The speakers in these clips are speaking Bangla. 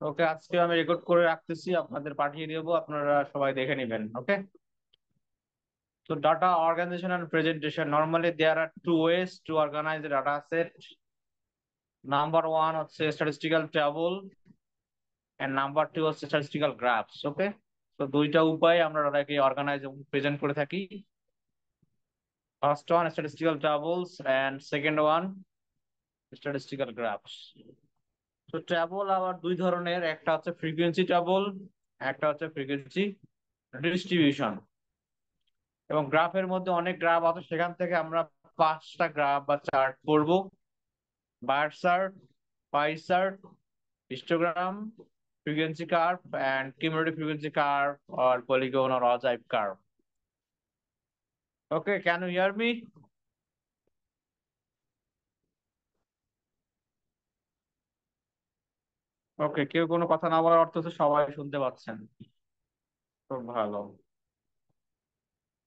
ওকে, আজকে আমি রেকর্ড করে রাখতেছি, আপনাদের পাঠিয়ে দেবো, আপনারা সবাই দেখে নেবেন। ওকে, so data organization and presentation. Normally there are two ways to organize the data set. Number one হচ্ছে statistical table and number two হচ্ছে statistical graphs. ওকে, তো দুইটা উপায়ে আমরা ডাটাকে অর্গানাইজ এবং প্রেজেন্ট করে থাকি। First one statistical tables and second one statistical graphs. তো টেবল আবার দুই ধরনের, একটা হচ্ছে ফ্রিকোয়েন্সি টেবল, একটা হচ্ছে ফ্রিকোয়েন্সি ডিস্ট্রিবিউশন। এবং গ্রাফের মধ্যে অনেক গ্রাফ আছে, সেখান থেকে আমরা পাঁচটা গ্রাফ বা চার্ট করব: bar chart, pie chart, histogram, frequency curve, and cumulative frequency curve or polygon or ogive curve. Okay, can you hear me? ওকে, কেউ কোনো কথা না বলার অর্থ হচ্ছে সবাই শুনতে পাচ্ছেন। খুব ভালো।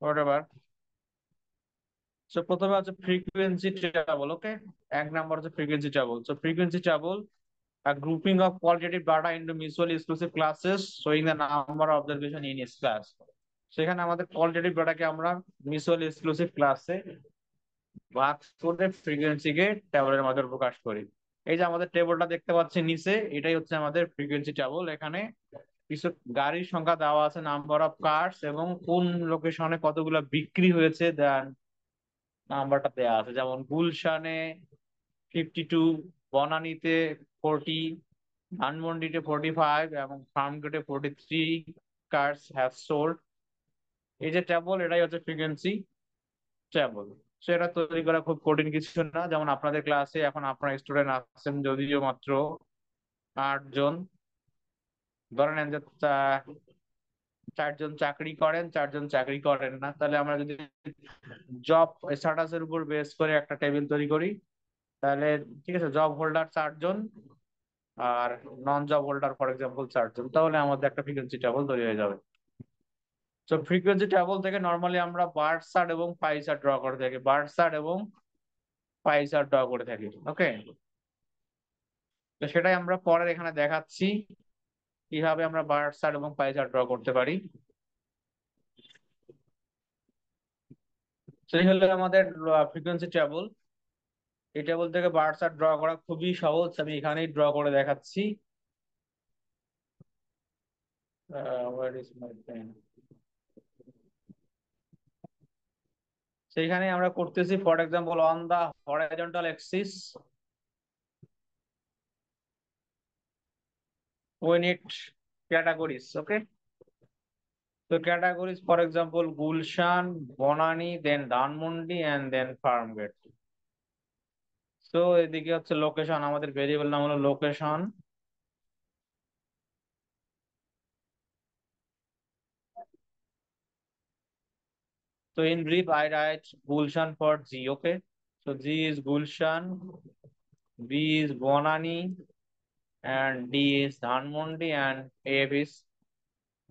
হোয়াটএভার। সো প্রথমে হচ্ছে ফ্রিকোয়েন্সি টেবল। ওকে, এক নাম্বার হচ্ছে frequency table. So frequency table, a grouping of qualitative data into mutually exclusive classes showing the number of observation in each class. সেখানে আমাদের কোয়ালিটেটিভ ডাটাকে আমরা মিউচুয়ালি এক্সক্লুসিভ ক্লাসে ভাগ করে ফ্রিকোয়েন্সিকে টেবলের মাধ্যমে প্রকাশ করি। এই যে আমাদের টেবলটা দেখতে পাচ্ছি নিচে, এটাই হচ্ছে আমাদের ফ্রিকোয়েন্সি টেবল। এখানে কিছু গাড়ির সংখ্যা দেওয়া আছে, নাম্বার অফ কার্স, এবং কোন লোকেশনে কতগুলো বিক্রি হয়েছে দেন নাম্বারটা দেওয়া আছে। যেমন গুলশানে 52, বনানীতে 40, ধানমন্ডিতে 45 এবং ফার্মগেটে 43 কার্স হ্যাভ সোল্ড। এই যে টেবল, এটাই হচ্ছে ফ্রিকোয়েন্সি টেবল। সেটা তৈরি করা খুব কঠিন কিছু না। যেমন আপনাদের ক্লাসে এখন আপনার স্টুডেন্ট আছেন যদিও মাত্র 8 জন। ধরে নেন যে চারজন চাকরি করেন, চারজন চাকরি করেন না, তাহলে আমরা যদি জব স্ট্যাটাসের উপর বেস করে একটা টেবিল তৈরি করি, তাহলে ঠিক আছে, জব হোল্ডার 4 জন আর non job holder for example 4 জন, তাহলে আমাদের একটা ফ্রিকোয়েন্সি টেবল তৈরি হয়ে যাবে। তো ফ্রিকোয়েন্সি টেবল থেকে নর্মালি আমরা বার চার্ট এবং পাই চার্ট ড্র করে থাকি, বার চার্ট এবং পাই চার্ট ড্র করে থাকি। ওকে, তো সেটাই আমরা পরের এখানে দেখাচ্ছি কিভাবে আমরা বার চার্ট এবং পাই চার্ট ড্র করতে পারি। সেই হলো আমাদের ফ্রিকোয়েন্সি টেবল। এই টেবল থেকে বার চার্ট ড্র করা খুবই সহজ, আমি এখানেই ড্র করে দেখাচ্ছি। Where is my pen? সেইখানে আমরা করতেছি, for example on the horizontal axis we need categories. Okay, so categories, for example, Gulshan, Bonani, then Dhanmondi, and then Farmgate. So এদিকে হচ্ছে লোকেশন, আমাদের ভেরিয়েবল নাম হলো location. So in brief, I write Gulshan for G. Okay, so G is Gulshan, B is Bonani, and D is Dhanmondi, and F is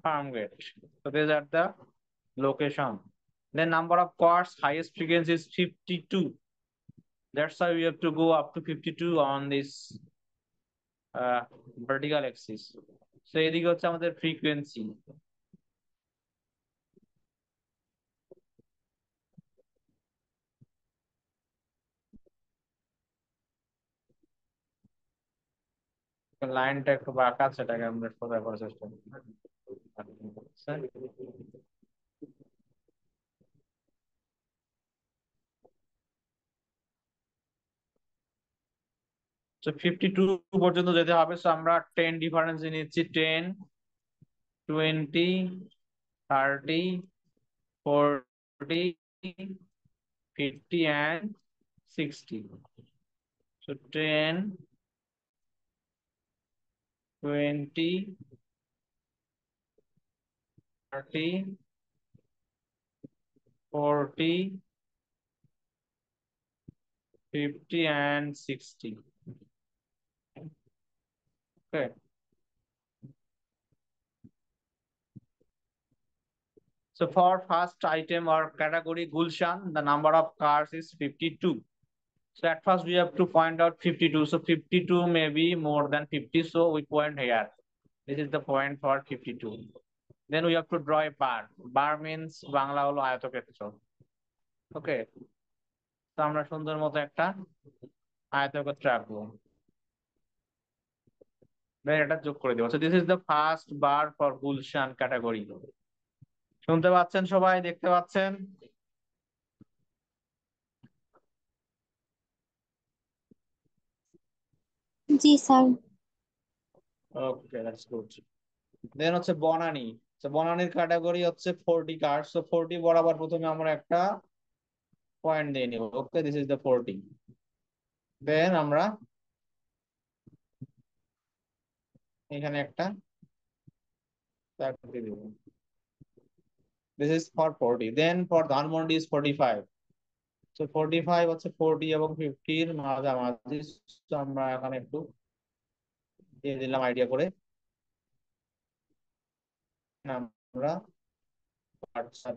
Farmgate. So these are the location. Then number of cars, highest frequency is 52. That's why we have to go up to 52 on this uh, vertical axis. So এদিকে হচ্ছে আমাদের frequency. লাইনটা একটু বাঁকা, সেটাকে আমরা সোজা করার চেষ্টা করি। তো 52 পর্যন্ত যেতে হবে। সো আমরা 10 ডিফারেন্স নিচ্ছি: 10, 20, 30, 40, 50 and 60. So 10, 20, 30, 40, 50 and 60. Okay. So for first item or category Gulshan, the number of cars is 52. So at first we have to point out 52. So 52 may be more than 50. So we point here. This is the point for 52. Then we have to draw a bar. Bar means Bangla হলো আয়তক্ষেত্র। ওকে, তো আমরা সুন্দর মতো একটা আয়তক্ষেত্র আঁকবো। Then এটা যোগ করে দেবো। So this is the first bar for Gulshan category. শুনতে পাচ্ছেন সবাই, দেখতে পাচ্ছেন? জি sir. Okay, that's good. Then হচ্ছে বনানী। তো বনানীর ক্যাটাগরি হচ্ছে 40 কার্ড। সো 40 বরাবর প্রথমে আমরা একটা পয়েন্ট দিয়ে নিব। Okay, this is the 40। Then আমরা এখানে একটা দিয়ে দিব। This is for 40। Then for Dhanmondi is 45। So 45 হচ্ছে 40 এবং 50 এর মাঝামাঝি। So আমরা এখানে একটু দিয়ে দিলাম আইডিয়া করে। আমরা পার্টটা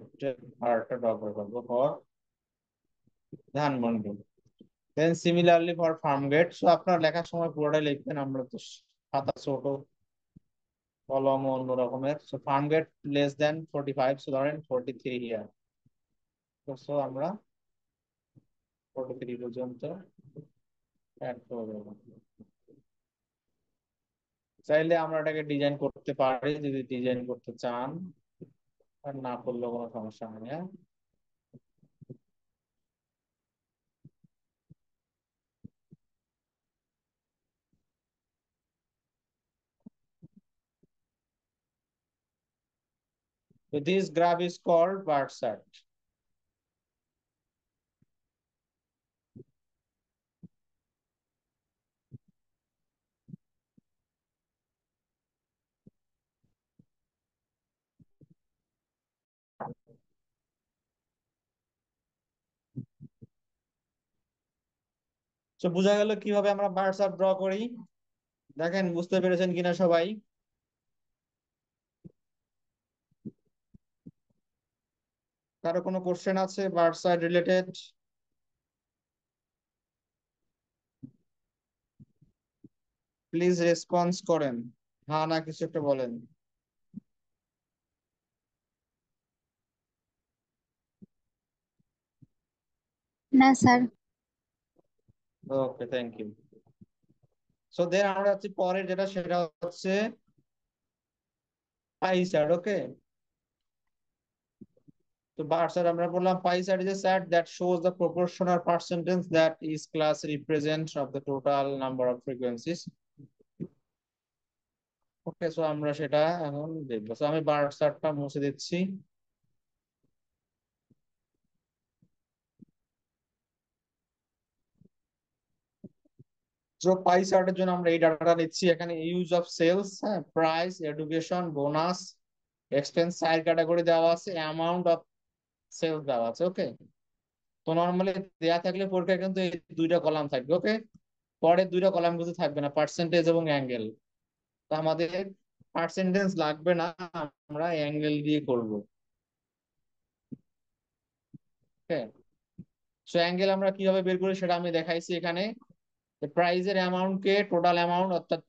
ড্র করে ফেলবো for Dhanmondi. Then similarly for Farmgate. So আপনার লেখার সময় পুরোটাই লিখবেন, আমরা তো খাতা ছোট, কলম অন্য রকমের। So Farmgate less than 45। So ধরেন 43 হিয়ার। সো আমরা 43 পর্যন্ত অ্যাড করে দেবো। চাইলে আমরা এটাকে ডিজাইন করতে পারি যদি ডিজাইন করতে চান, আর না করলেও কোনো সমস্যা নেই। হ্যাঁ, so this graph is called bar chart. তো বোঝা গেল কিভাবে আমরা বার চার্ট ড্র করি। দেখেন বুঝতে পেরেছেন কিনা সবাই? কারো কোনো কোশ্চেন আছে bar chart related? Please response করেন, হ্যাঁ না কিছু একটা বলেন। না sir. Okay, thank you. So then আমরা হচ্ছে পরের যেটা সেটা হচ্ছে পাই চার্ট। ওকে, তো বার চার্ট আমরা বললাম pie chart is a chart that shows the proportion or percentage that each class represent of the total number of frequencies. Okay, so আমরা সেটা এখন দেখবো। সো আমি বার চার্টটা মুছে দিচ্ছি। তো পাই চার্টের জন্য আমরা এই ডাটাটা নিচ্ছি। এখানে ইউজ অফ সেলস, হ্যাঁ, প্রাইস, এডুকেশন, বোনাস, এক্সপেন্স, চার ক্যাটাগরি দেওয়া আছে, অ্যামাউন্ট অফ সেলস দেওয়া আছে। ওকে, তো নর্মালি দেয়া থাকলে পরীক্ষায় কিন্তু এই দুইটা কলাম থাকবে। ওকে, পরের দুইটা কলাম কিন্তু থাকবে না, পার্সেন্টেজ এবং অ্যাঙ্গেল। তো আমাদের পার্সেন্টেজ লাগবে না, আমরা অ্যাঙ্গেল দিয়ে করব। ওকে, সো অ্যাঙ্গেল আমরা কিভাবে বের করি সেটা আমি দেখাইছি এখানে। প্রাইজের অ্যামাউন্ট কে টোটাল অ্যামাউন্ট, অর্থাৎ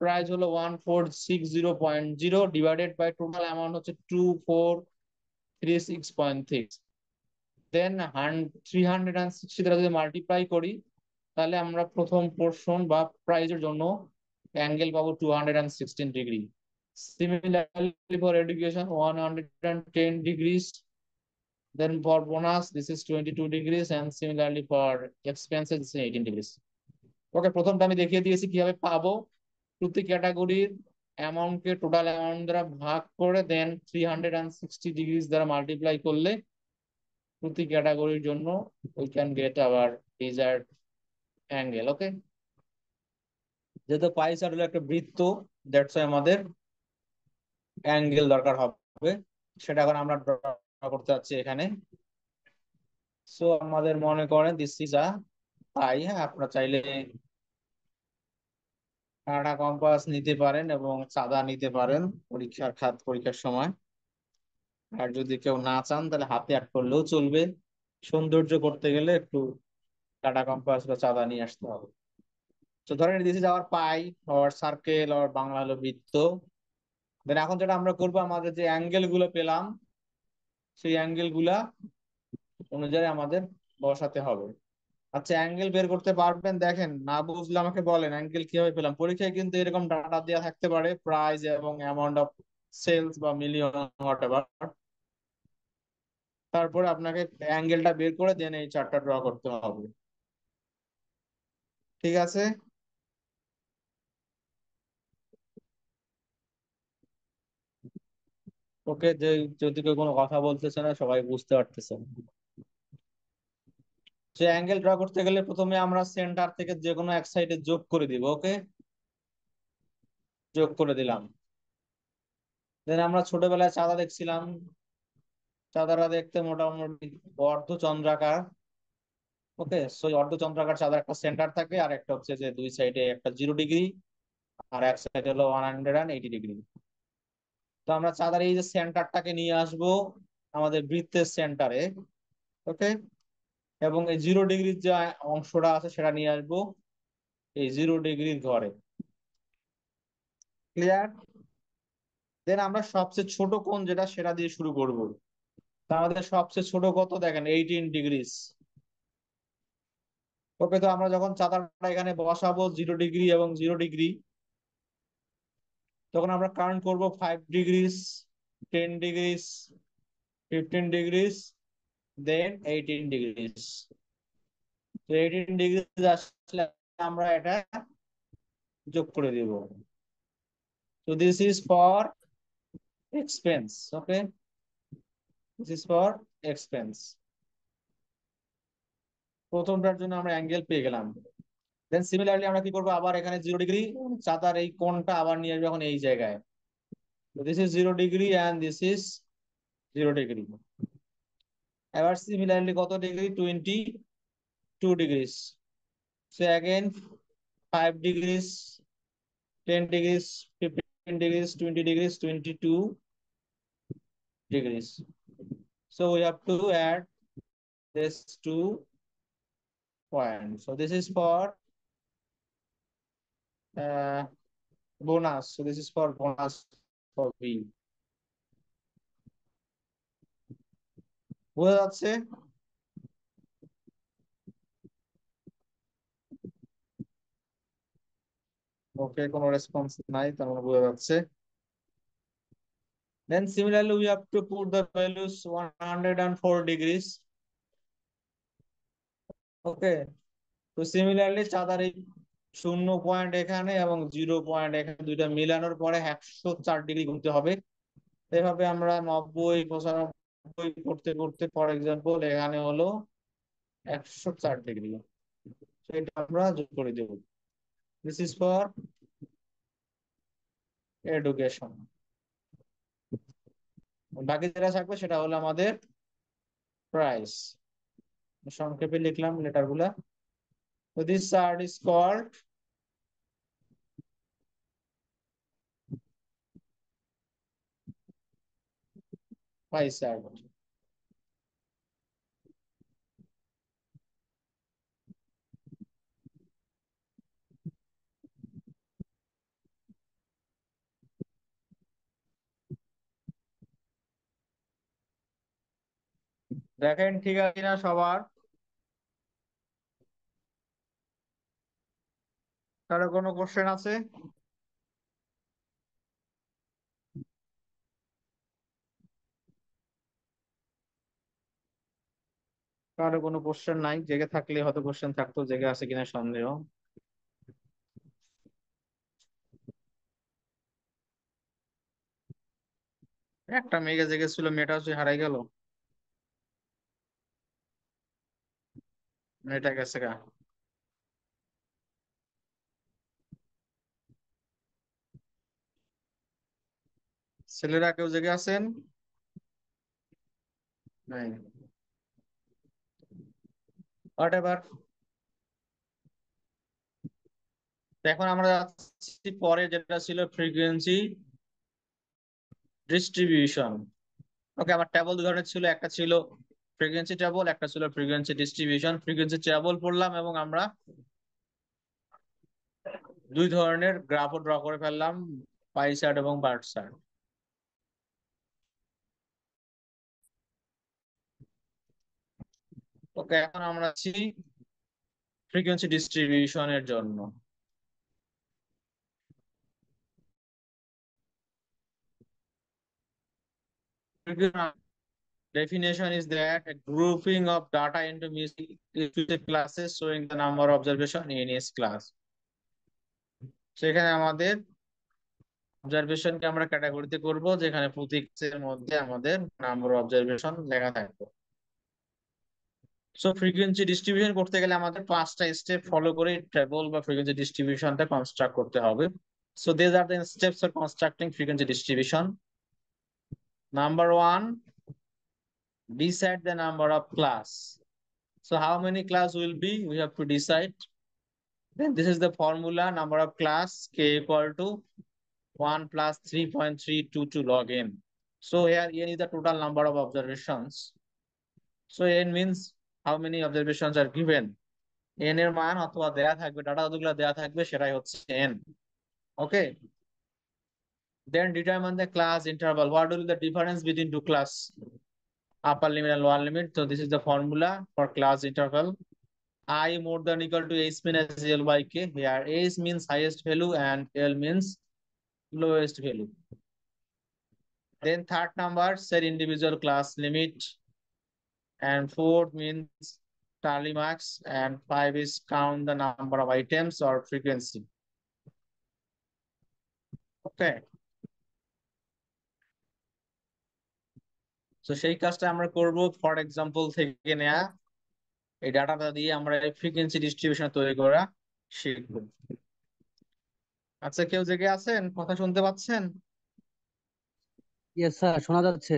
প্রাইস হলো 1460.0 ডিভাইডেড বাই টোটাল অ্যামাউন্ট হচ্ছে 2436.6। দেন 360 দ্বারা যদি মাল্টিপ্লাই করি তাহলে আমরা প্রথম পোর্শন বা প্রাইজের জন্য অ্যাঙ্গেল পাবো 216 degree. Similarly for education 110 degrees. Then for bonus this is 22 degrees and similarly for expenses this is 18 degrees. ওকে, প্রথমটা আমি দেখিয়ে দিয়েছি কিভাবে পাবো। প্রতি ক্যাটাগরির অ্যামাউন্টকে টোটাল অ্যামাউন্ট দ্বারা ভাগ করে দেন 360 ডিগ্রিজ দ্বারা মাল্টিপ্লাই করলে প্রতি ক্যাটাগরির জন্য we can get our desired angle. Okay, যেহেতু পাই চার্ট হলো একটা বৃত্ত, দ্যাটস ওয়াই আমাদের অ্যাঙ্গেল দরকার হবে। সেটা এখন আমরা ড্র করতে যাচ্ছি এখানে। সো আমাদের মনে করেন দিস ইজ আ পাই। হ্যাঁ, আপনারা চাইলে কাঁটা কম্পাস নিতে পারেন এবং চাঁদা নিতে পারেন পরীক্ষার সময়। আর যদি কেউ না চান তাহলে হাতে আর্ট করলেও চলবে। সৌন্দর্য করতে গেলে একটু ডাটা কম্পাস বা চাঁদা নিয়ে আসতে হবে। তো ধরেন this is our pi or circle or Bangla হলো বৃত্ত। দেন এখন যেটা আমরা করবো, আমাদের যে অ্যাঙ্গেল গুলো পেলাম সেই অ্যাঙ্গেল গুলা অনুযায়ী আমাদের বসাতে হবে। আচ্ছা, অ্যাঙ্গেল বের করতে পারবেন? দেখেন, না বুঝলে আমাকে বলেন অ্যাঙ্গেল কিভাবে পেলাম। পরীক্ষায় কিন্তু এরকম ডাটা দেওয়া থাকতে পারে, প্রাইস এবং অ্যামাউন্ট অফ সেলস বা মিলিয়ন হোয়াটএভার। তারপরে আপনাকে অ্যাঙ্গেলটা বের করে দেন এই চার্টটা ড্র করতে হবে। ঠিক আছে? ওকে, যে যদি কেউ কোনো কথা বলতেছে না, সবাই বুঝতে পারতেছে। যে অ্যাঙ্গেল ড্র করতে গেলে প্রথমে আমরা সেন্টার থেকে যে কোনো এক সাইডে যোগ করে দিব। ওকে, যোগ করে দিলাম। দেন আমরা ছোটবেলায় চাঁদা দেখছিলাম, চাঁদাটা দেখতে মোটামুটি অর্ধচন্দ্রাকার। ওকে, সো অর্ধচন্দ্রাকার চাঁদার একটা সেন্টার থাকে, আর একটা হচ্ছে যে দুই সাইডে একটা 0 ডিগ্রি, আর এক সাইডে হলো 180 ডিগ্রি। তো আমরা চাঁদার এই যে সেন্টারটাকে নিয়ে আসব আমাদের বৃত্তের সেন্টারে। ওকে, এবং এই 0 ডিগ্রির যে অংশটা আছে সেটা নিয়ে আসবো এই 0 ডিগ্রির ঘরে। ক্লিয়ার? দেন আমরা সবচেয়ে ছোট কোণ যেটা সেটা দিয়ে শুরু করব। তা আমাদের সবচেয়ে ছোট কত দেখেন, 18 ডিগ্রিস। ওকে, তো আমরা যখন চাঁদাটা এখানে বসাবো 0 ডিগ্রি এবং 0 ডিগ্রি, তখন আমরা কাউন্ট করব 5 ডিগ্রিস, 10 ডিগ্রিস, 15 ডিগ্রিস, দেন 18 ডিগ্রিস। তো 18 ডিগ্রিস আসলে আমরা এটা যোগ করে দিব। তো this is for expense. Okay, this is for expense. প্রথমটার জন্য আমরা অ্যাঙ্গেল পেয়ে গেলাম। দেন সিমিলারলি আমরা কি করবো, আবার এখানে 0 ডিগ্রি, চাঁদার এই কোণটা আবার নিয়ে আসবো এখন এই জায়গায়। This is 0 degree and this is 0 degree. এবার সিমিলারলি কত degree, 22 degrees. So again 5 degrees, 10 degrees, 15 degrees, 20 degrees, 22 degrees. So we have to add this 2 points. So this is for uh, bonus. So this is for bonus for B. বোঝা যাচ্ছে? ওকে, কোনো রেসপন্স নাই, তার মানে বোঝা যাচ্ছে। Then similarly we have to put the values 104 degrees. ওকে, তো সিমিলারলি চাঁদার এই 0 পয়েন্ট এখানে এবং 0 পয়েন্ট এখানে দুইটা মিলানোর পরে 104 ডিগ্রি ঘুরতে হবে। এভাবে আমরা 90, 95 করতে করতে ফর এক্সাম্পল এখানে হলো 104 ডিগ্রি। এটা আমরা যোগ করে দেব। This is for education. বাকি যেটা থাকবে সেটা হলো আমাদের প্রাইস। সংক্ষেপে লিখলাম লেটার গুলা। So this chart is called pie chart. দেখেন ঠিক আছে কিনা সবার? কারো কোনো কোশ্চেন আছে? কারো কোনো কোশ্চেন নাই? জেগে থাকলে হয়তো কোশ্চেন থাকতো, জেগে আছে কিনা সন্দেহ। একটা মেয়ে জেগে ছিল, মেয়েটা হচ্ছে হারাই গেল। মেয়েটা গেছে গা। ছেলেরা কেউ জেগে আছেন? নাই? What ever. এখন আমরা যাচ্ছি পরে, যেটা ছিল ফ্রিকোয়েন্সি ডিস্ট্রিবিউশন। ওকে, আমার টেবল 2 ধরনের ছিল, একটা ছিল ফ্রিকোয়েন্সি টেবল, একটা ছিল ফ্রিকোয়েন্সি ডিস্ট্রিবিউশন। ফ্রিকোয়েন্সি টেবল পড়লাম এবং আমরা দুই ধরনের গ্রাফও ড্র করে ফেললাম, পাই চার্ট এবং বার চার্ট। ওকে, এখন আমরা আছি ফ্রিকোয়েন্সি ডিস্ট্রিবিউশনের জন্য। Definition is that a grouping of data into music classes showing the number of observation in each class. সেখানে আমাদের অবজারভেশনকে আমরা ক্যাটাগরিতে করব, যেখানে প্রতি ক্লাসের মধ্যে আমাদের নাম্বার অবজারভেশন লেখা থাকবে। সো ফ্রিকোয়েন্সি ডিস্ট্রিবিউশন করতে গেলে আমাদের 5টা স্টেপ ফলো করে টেবল বা ফ্রিকোয়েন্সি ডিস্ট্রিবিউশনটা কনস্ট্রাক্ট করতে হবে। So these are the steps for constructing frequency distribution. Number 1, decide the number of class. So how many class will be, we have to decide. Then this is the formula, number of class k equal to 1 plus 3.322 log n. So here n is the total number of observations. So n means how many observations are given. n এর মান অথবা দেয়া থাকবে, ডাটা যতগুলো দেয়া থাকবে সেটাই হচ্ছে n. Okay. Then determine the class interval. What will be the difference between two class? Upper limit and lower limit. So this is the formula for class interval. I more than equal to h minus l by k. Here h means highest value and l means lowest value. Then third number, set individual class limit. And fourth means tally marks. And 5 is count the number of items or frequency. Okay. So সেই কাজটা আমরা করব ফর এক্সাম্পল থেকে নেয়া এই ডাটাটা দিয়ে আমরা ফ্রিকোয়েন্সি ডিস্ট্রিবিউশন তৈরি করা শিখব। আচ্ছা, কেউ জেগে আছেন? কথা শুনতে পাচ্ছেন? ইয়েস স্যার, শোনা যাচ্ছে।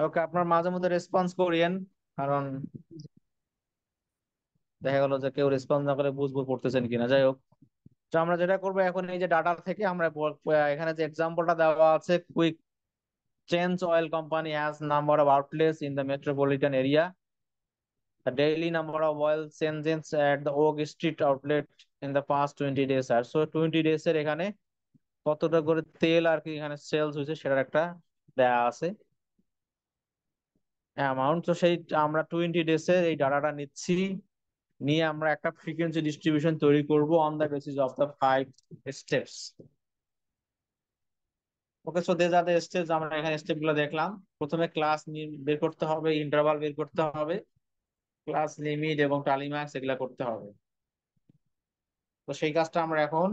ওকে, আপনার মাঝে মধ্যে রেসপন্স করিয়েন, কারণ দেখা গেল যে কেউ রেসপন্স না করে বুঝবো পড়তেছেন কিনা। যাই হোক, তো আমরা যেটা করবো এখন, এই যে ডাটা থেকে আমরা এখানে যে এক্সাম্পলটা দেওয়া আছে, quick change oil company has number of outlets in the metropolitan area, the daily number of oil changes at the Oak Street outlet in the past 20 days are. So 20 days এর এখানে কতটা করে তেল আর কি এখানে সেলস হয়েছে সেটার একটা দেয়া আছে অ্যামাউন্ট। তো সেই আমরা 20 ডেজ এর এই ডাটাটা নিচ্ছি, নিয়ে আমরা একটা ফ্রিকোয়েন্সি ডিস্ট্রিবিউশন তৈরি করব on the basis of the 5 steps. Okay, so this are the steps. আমরা এখানে স্টেপ গুলো দেখলাম। প্রথমে ক্লাস বের করতে হবে, ইন্টারভাল বের করতে হবে, ক্লাস লিমিট এবং টালি মার্কস এগুলা করতে হবে। তো সেই কাজটা আমরা এখন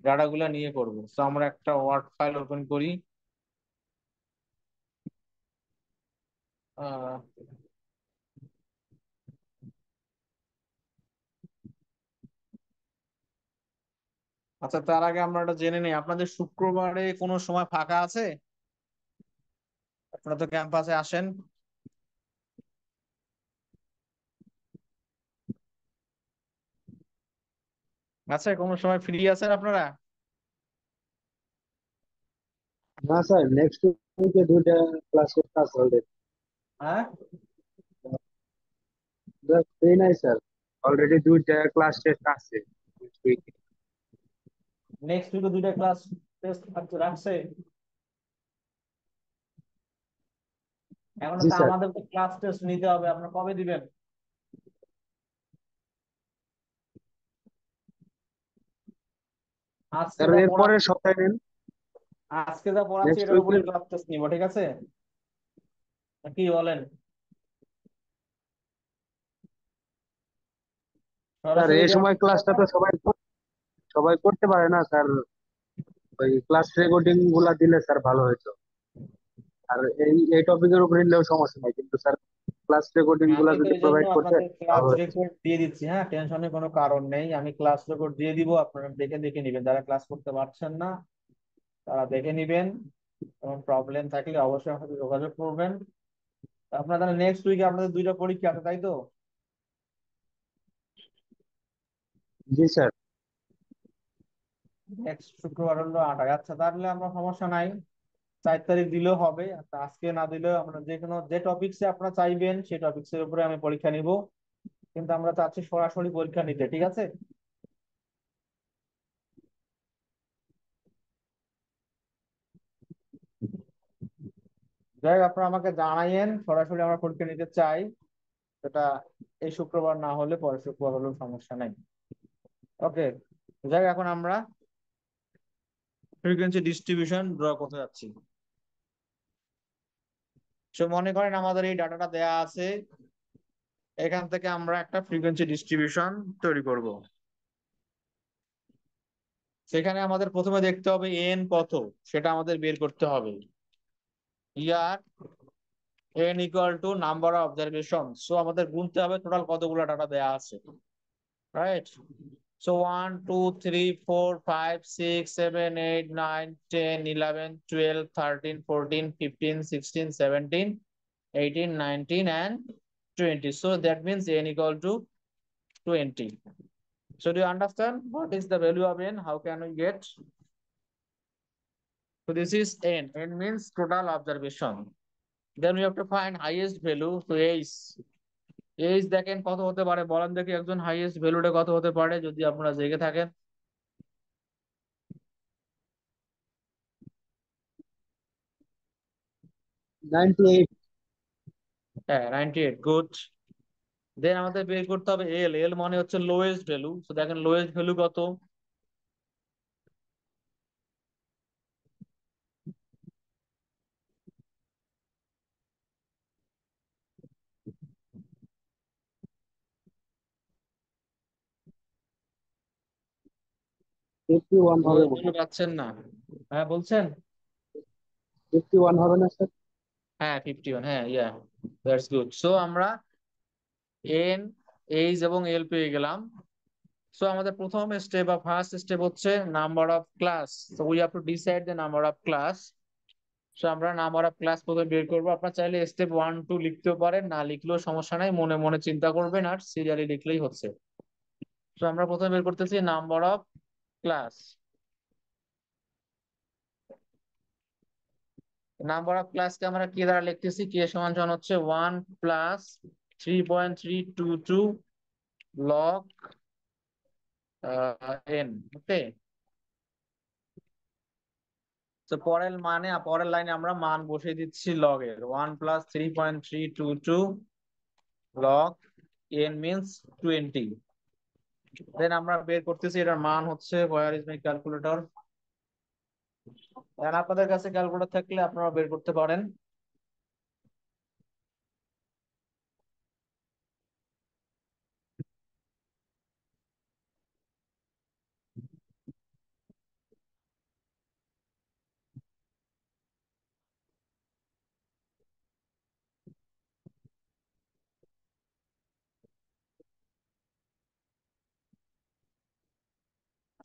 ডাটা গুলা নিয়ে করবো। তো আমরা একটা ওয়ার্ড ফাইল ওপেন করি। আহ আচ্ছা, তার আগে আমরা একটা জেনে নিই, আপনাদের শুক্রবারে কোনো সময় ফাঁকা আছে? আপনারা তো ক্যাম্পাসে আসেন। আচ্ছা, কোনো সময় ফ্রি আছেন আপনারা? না স্যার, নেক্সট উইকে দুইটা ক্লাসের ক্লাস অলরেডি। হ্যাঁ, ফ্রি নাই স্যার, অলরেডি দুইটা ক্লাস টেস্ট আছে নেক্সট উইকে। নেক্সট উইকে দুইটা ক্লাস টেস্ট রাখছে। এখন জি তো স্যার। আমাদের তো ক্লাস টেস্ট নিতে হবে, আপনারা কবে দিবেন? আজকে স্যার যা এর পরের পড়াচ্ছি, সপ্তাহে নিন, আজকে যা পড়াচ্ছি নেক্সট এটার উপরে উইকের। ক্লাস টেস্ট নিব, ঠিক আছে? কি বলেন? স্যার সরাসরি এই দেওয়ার সময় ক্লাসটা তো সবাই সবাই করতে পারে না স্যার, ওই ক্লাস রেকর্ডিং গুলা দিলে স্যার ভালো হতো। আর এই এই টপিকের উপর নিলেও সমস্যা নাই, কিন্তু স্যার ক্লাস রেকর্ডিং গুলা আমি তো যদি এই জন্য প্রোভাইড করতেন আপনাদের ক্লাস ভালো হতো। রেকর্ড দিয়ে দিচ্ছি। হ্যাঁ, টেনশনের কোনো কারণ নেই, আমি ক্লাস রেকর্ড দিয়ে দিব, আপনারা দেখে দেখে নিবেন। যারা ক্লাস করতে পারছেন না তারা দেখে নিবেন, এবং প্রবলেম থাকলে অবশ্যই আমার সাথে যোগাযোগ করবেন। আপনার তাহলে নেক্সট উইকে আপনাদের দুইটা পরীক্ষা আছে, তাই তো? জি স্যার। নেক্সট শুক্রবার হলো 8। আচ্ছা, তাহলে আমরা সমস্যা নাই। 4 তারিখ দিলেও হবে, আজকে না দিলেও আমরা যে কোনো যে টপিক্সে আপনারা চাইবেন সেই টপিক্সের উপরে আমি পরীক্ষা নিব, কিন্তু আমরা চাচ্ছি সরাসরি পরীক্ষা নিতে, ঠিক আছে? যাই হোক, আপনারা আমাকে জানাইয়েন, সরাসরি আমরা পরীক্ষা নিতে চাই। সেটা এই শুক্রবার না হলে পরের শুক্রবার হলেও সমস্যা নাই। ওকে, যাই হোক, এখন আমরা ফ্রিকোয়েন্সি ডিস্ট্রিবিউশন ড্র করতে যাচ্ছি। সো মনে করেন আমাদের এই ডাটাটা দেয়া আছে, এখান থেকে আমরা একটা ফ্রিকোয়েন্সি ডিস্ট্রিবিউশন তৈরি করব। সেখানে আমাদের প্রথমে দেখতে হবে এন কত, সেটা আমাদের বের করতে হবে। ইয়ার n equal to number of observation, so আমাদের গুনতে হবে টোটাল কতগুলো ডাটা দেয়া আছে, right? So 1 2 3 4 5 6 7 8 9 10 11 12 13 14 15 16 17 18 19 and 20, so that means n equal to 20. So do you understand what is the value of n? How can we get? So this is n. N means total observation. Then we have to find highest value. So h দেখেন কত হতে পারে, বলেন দেখি একজন হাইয়েস্ট ভ্যালুটা কত হতে পারে যদি আপনারা জেগে থাকেন। 98। হ্যাঁ, 98, গুড। দেন আমাদের বের করতে হবে এল। এল মানে হচ্ছে লোয়েস্ট ভ্যালু, তো দেখেন লোয়েস্ট ভ্যালু কত? ফিফটি ওয়ান হবে লোয়েস্ট মনে ভ্যালু হয়। পাচ্ছেন না? হ্যাঁ বলছেন। 51 হবে না স্যার? হ্যাঁ 51, হ্যাঁ, ইয়া, দ্যাটস গুড। সো আমরা এন, এইচ এবং এল পেয়ে গেলাম। সো আমাদের প্রথম স্টেপ বা ফার্স্ট স্টেপ হচ্ছে number of class. So we have to decide the number of class. So আমরা নাম্বার অফ ক্লাস প্রথমে বের করবো। আপনার চাইলে স্টেপ 1 2 লিখতেও পারেন, না লিখলেও সমস্যা নাই, মনে মনে চিন্তা করবেন আর সিরিয়ালি লিখলেই হচ্ছে। সো আমরা প্রথমে বের করতেছি number of class. Number of ক্লাসকে আমরা কি দ্বারা লিখতেছি? কে সমান সমান হচ্ছে 1 প্লাস 3.322 লগ n। ওকে, তো পরের লাইনে আমরা মান বসিয়ে দিচ্ছি লগ এর। 1 প্লাস 3.322 লগ n মিনস 20। দেন আমরা বের করতেছি এটার মান হচ্ছে, ওয়্যার ইজ মাই ক্যালকুলেটর? আপনাদের কাছে ক্যালকুলেটর থাকলে আপনারা বের করতে পারেন।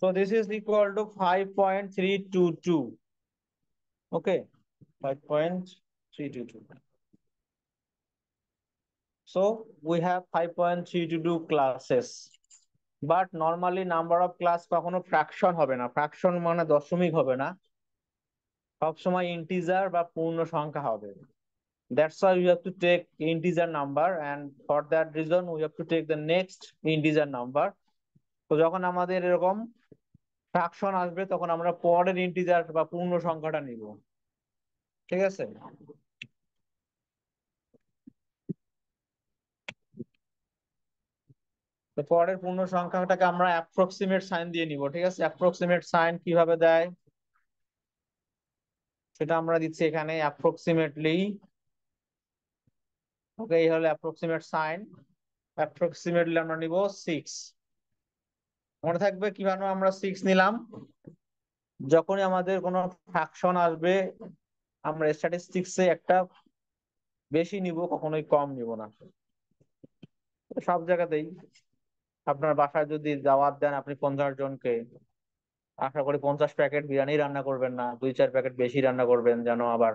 So this is equal to 5.322. Okay, 5.322. So we have 5.322 classes. But normally number of class কখনো ফ্র্যাকশন হবে না, ফ্র্যাকশন মানে দশমিক হবে না, সবসময় ইন্টিজার বা পূর্ণ সংখ্যা হবে। That's why we have to take integer number, and for that reason we have to take the next integer number. তো যখন আমাদের এরকম ফ্র্যাকশন আসবে তখন আমরা পরের ইন্টিজার বা পূর্ণ সংখ্যাটা নিব, ঠিক আছে? তো পরের পূর্ণ সংখ্যাটাকে আমরা অ্যাপ্রক্সিমেট সাইন দিয়ে নিব, ঠিক আছে? অ্যাপ্রক্সিমেট সাইন কিভাবে দেয় সেটা আমরা দিচ্ছি এখানে, অ্যাপ্রক্সিমেটলি। ওকে, এই হলো অ্যাপ্রক্সিমেট সাইন। অ্যাপ্রক্সিমেটলি আমরা নিব 6। মনে থাকবে কিভাবে আমরা 6 নিলাম? যখনই আমাদের কোনো ফ্র্যাকশন আসবে আমরা স্ট্যাটিস্টিক্সে একটা বেশি নিব, কখনোই কম নিব না। সব জায়গাতেই আপনার বাসায় যদি দাওয়াত দেন আপনি 50 জনকে, আশা করি 50 প্যাকেট বিরিয়ানি রান্না করবেন না, 2 4 প্যাকেট বেশি রান্না করবেন, যেন আবার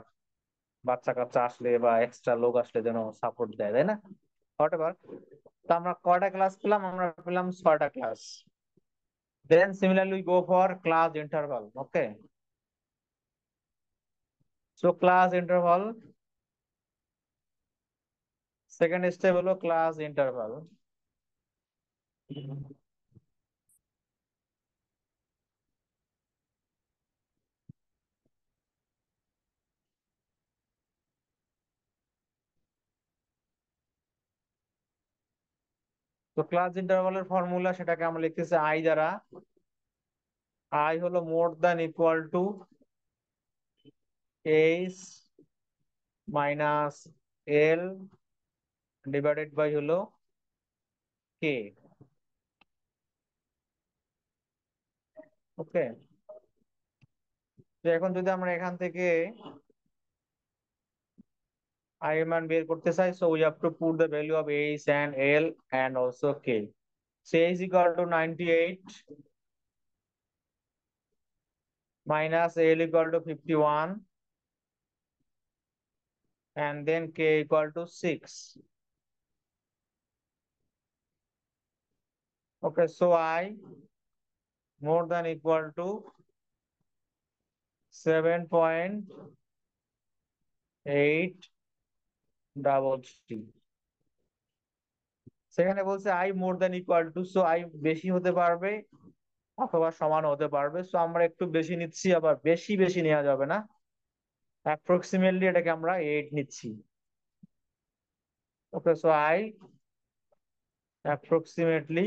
বাচ্চা কাচ্চা আসলে বা এক্সট্রা লোক আসলে যেন সাপোর্ট দেয়, তাই না? হোয়াটএভার। তো আমরা কয়টা ক্লাস পেলাম? আমরা পেলাম 6টা class. Then similarly go for class interval. Okay, So class interval, second step হলো class interval. তো ক্লাস ইন্টারভালের ফর্মুলা সেটাকে আমরা লিখতেছি আই দ্বারা। আই হলো more than equal to H minus L divided by হলো কে। ওকে, তো এখন যদি আমরা এখান থেকে আই এর মান বের করতে চাই, so we have to put the value of h and l and also k. So h is equal to 98 minus l equal to 51 and then k equal to 6. Okay, so I more than equal to 7.833। সেখানে বলছে I more than equal two, so I বেশি হতে পারবে অথবা সমান হতে পারবে, সো আমরা একটু বেশি নিচ্ছি, আবার বেশি বেশি নেওয়া যাবে না, অ্যাপ্রক্সিমেটলি এটাকে আমরা 8 নিচ্ছি। Okay, so I approximately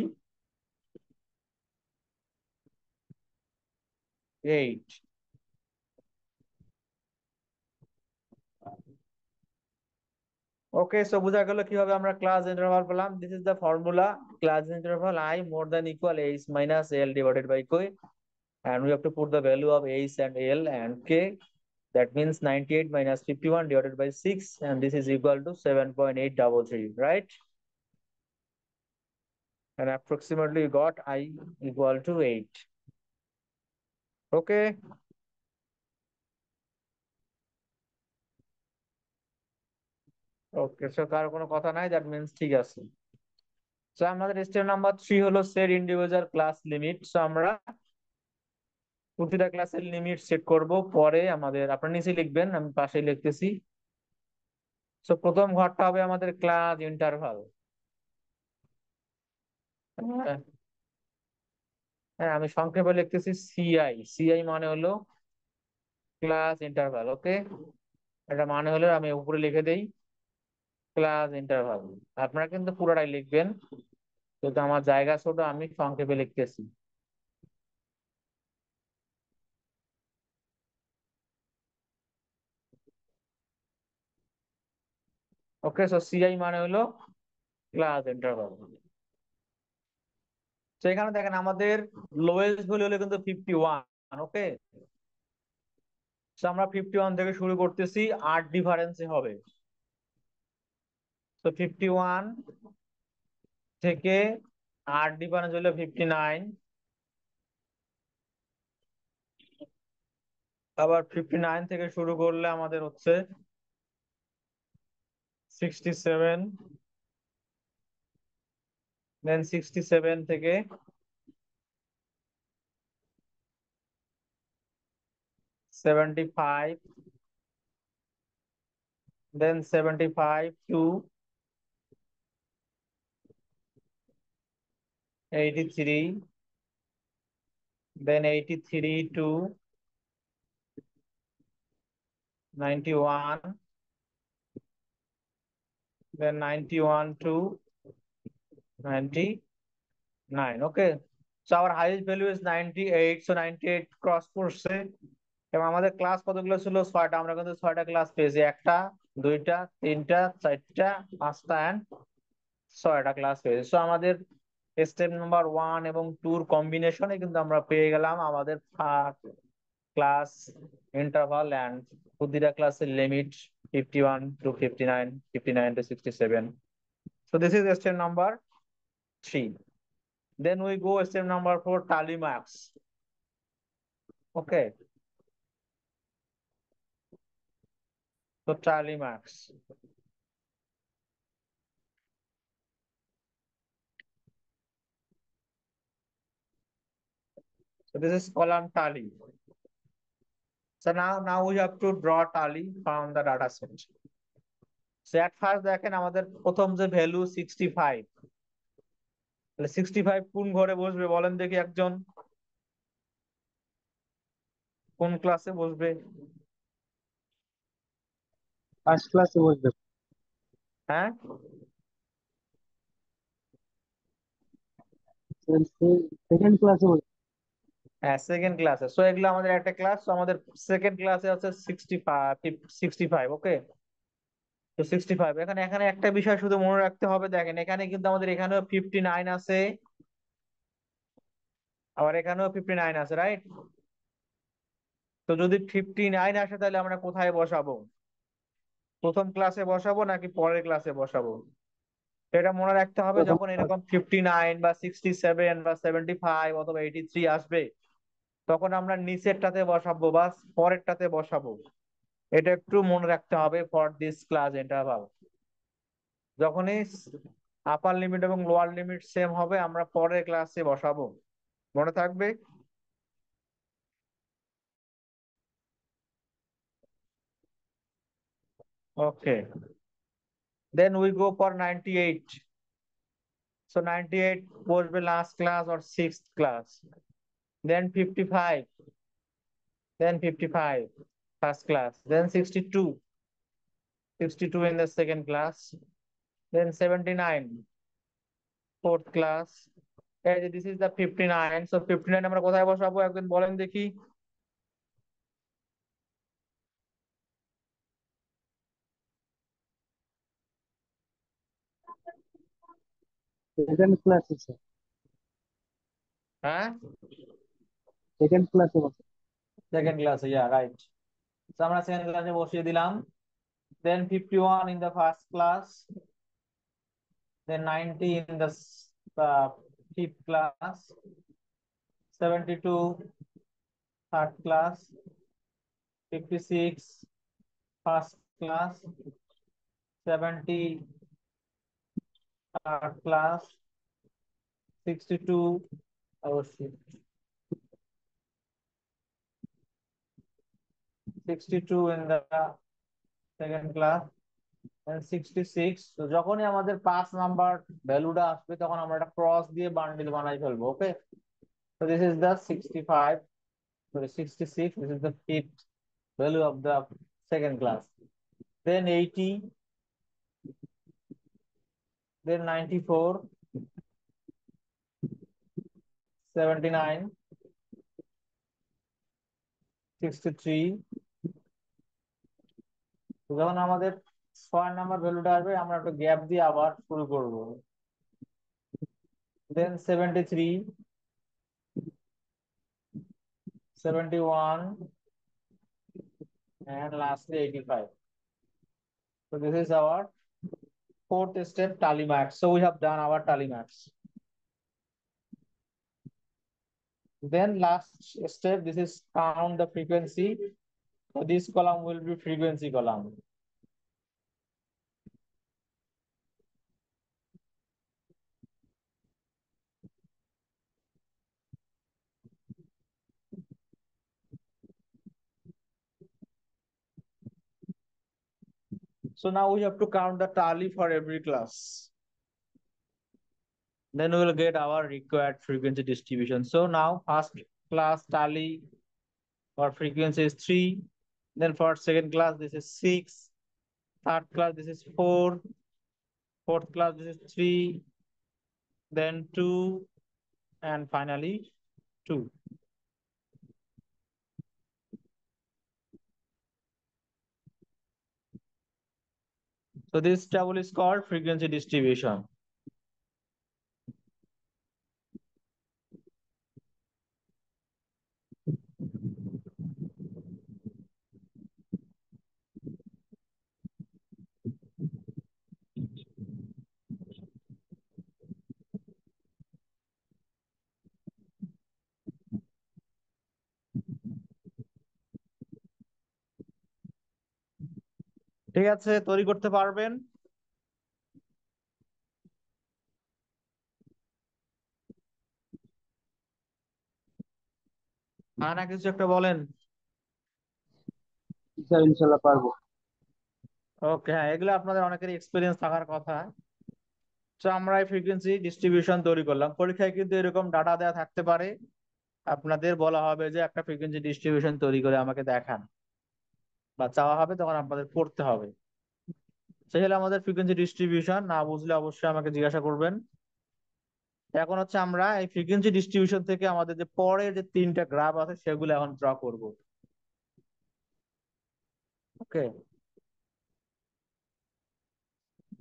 8। Okay, so বোঝা গেল কিভাবে আমরা ক্লাস ইন্টারভাল পেলাম। This is the formula, class interval I more than equal H minus L divided by K, and we have to put the value of h and l and k. That means 98 minus 51 divided by 6, and this is equal to 7.833, right? And approximately you got I equal to 8. Okay. Okay, so কারো কোনো কথা নাই, that means ঠিক আছে। So আমাদের স্টেপ নাম্বার 3 হলো set individual class limit. So আমরা প্রতিটা ক্লাসের লিমিট সেট করব, পরে আমাদের আপনার নিচে লিখবেন, আমি পাশে লিখতেছি। সো প্রথম ঘরটা হবে আমাদের ক্লাস ইন্টারভাল। হ্যাঁ, আমি সংক্ষেপে লিখতেছি সিআই। সিআই মানে হলো ক্লাস ইন্টারভাল। ওকে, এটা মানে হলো আমি উপরে লিখে দেই ক্লাস ইন্টারভাল। আপনারা কিন্তু পুরোটাই লিখবেন, কিন্তু আমার জায়গা ছোট, আমি সংক্ষেপে লিখতেছি। ওকে, সো সিআই মানে হলো ক্লাস ইন্টারভাল। তো এখানে দেখেন আমাদের লোয়েস্ট ভ্যালু হলো কিন্তু 51। ওকে, আমরা 51 থেকে শুরু করতেছি, 8 ডিফারেন্সে হবে। তো 51 থেকে 8 ডিফারেন্স হলো 59, আবার 59 থেকে শুরু করলে আমাদের হচ্ছে 67, দেন 67 থেকে 75, দেন 75 two 83, then 83 to 91, then 91 to 99. Okay, so our highest value is 98, so 98 cross করছে। এবং আমাদের ক্লাস কতগুলো ছিল? 6টা। আমরা কিন্তু 6টা ক্লাস পেয়েছি, একটা, দুইটা, তিনটা, চারটা, পাঁচটা এন্ড 6টা ক্লাস পেয়েছি। সো আমাদের স্টেপ নাম্বার 1 এবং 2 কম্বিনেশনে কিন্তু আমরা পেয়ে গেলাম আমাদের ক্লাস ইন্টারভাল এন্ড প্রতিটা ক্লাসের limit 51 to 59, 59 to 67. So this is step number 3. Then we go step number 4, tally marks. Okay, so tally marks. So this is column tally. So now we have to draw tally from the data set. So at first দেখেন আমাদের প্রথম যে ভ্যালু 65, তাহলে 65 কোন ঘরে বসবে বলেন দেখি একজন, কোন ক্লাসে বসবে? ফার্স্ট ক্লাসে বসবে। হ্যাঁ, সেকেন্ড ক্লাসে বসবে। হ্যাঁ সেকেন্ড ক্লাসে। সো এগুলো আমাদের একটা ক্লাস, আমাদের সেকেন্ড ক্লাসে আছে 65, ওকে। তো 65, এখানে এখানে একটা বিষয় শুধু মনে রাখতে হবে, দেখেন এখানে কিন্তু আমাদের এখানেও 59 আছে, আবার এখানেও 59 আছে, রাইট? তো যদি 59 আসে তাহলে আমরা কোথায় বসাবো? প্রথম ক্লাসে বসাবো নাকি পরের ক্লাসে বসাবো? এটা মনে রাখতে হবে, প্রথম যখন ক্লাস। এরকম 59 বা 67 বা 75 অথবা 83 আসবে, তখন আমরা নিচেরটাতে বসাবো বা পরেরটাতে বসাবো। এটা একটু মনে রাখতে হবে ফর দিস ক্লাস ইন্টারভাল। যখনই আপার লিমিট এবং লোয়ার লিমিট সেম হবে, আমরা পরের ক্লাসে বসাবো, মনে থাকবে? Okay, then we go for 98। So 98 বসবে last class or sixth class, then 55, then 55 first class, then 62, 62 in the second class, then 79 fourth class. এই যে this is the 59, so 59 আমরা কোথায় বসাবো একদিন বলেন দেখি? সেকেন্ড ক্লাসে স্যার। হ্যাঁ, সেকেন্ড ক্লাসে বসবে। সেকেন্ড ক্লাসে, ইয়া রাইট। তো আমরা সেকেন্ড ক্লাসে বসিয়ে দিলাম, then 51 in the first class, then 90 in the uh, fifth class, 72 third class, 56 first class, 70 third class, 62, oh shit, 62 in the second class, and 66। তো যখনই আমাদের 5 নাম্বার ভ্যালুটা আসবে তখন আমরা একটা ক্রস দিয়ে বান্ডিল বানাই ফেলবো, ওকে। So this is the 65, sorry 66, this is the fifth value of the second class, then 80, then 94, 79, 63। যখন আমাদের 6 নাম্বার ভ্যালুটা আসবে আমরা একটু গ্যাপ দিয়ে আবার শুরু করব, then 73, 71, and lastly 85। So this is our fourth step, tally max. So we have done our tally max. Then last step, this is count the frequency. So this column will be frequency column. So now we have to count the tally for every class. Then we will get our required frequency distribution. So now first class tally for frequency is 3. Then for second class, this is 6. Third class, this is 4. Fourth class, this is 3. Then 2. And finally 2. So this table is called frequency distribution. ঠিক আছে, তৈরি করতে পারবেন? হ্যাঁ না কিছু একটা বলেন। স্যার ইনশাল্লাহ পারবো। ওকে, হ্যাঁ, এগুলো আপনাদের অনেকেরই এক্সপিরিয়েন্স থাকার কথা। তো আমরা এই ফ্রিকোয়েন্সি ডিস্ট্রিবিউশন তৈরি করলাম, পরীক্ষায় কিন্তু এরকম ডাটা দেওয়া থাকতে পারে, আপনাদের বলা হবে যে একটা ফ্রিকোয়েন্সি ডিস্ট্রিবিউশন তৈরি করে আমাকে দেখান, বা চাওয়া হবে, তখন আপনাদের করতে হবে। সেই হলো আমাদের ফ্রিকোয়েন্সি ডিস্ট্রিবিউশন। না বুঝলে অবশ্যই আমাকে জিজ্ঞাসা করবেন। এখন হচ্ছে আমরা এই ফ্রিকোয়েন্সি ডিস্ট্রিবিউশন থেকে আমাদের যে পরের যে তিনটা গ্রাফ আছে সেগুলো এখন ড্র করব। ওকে,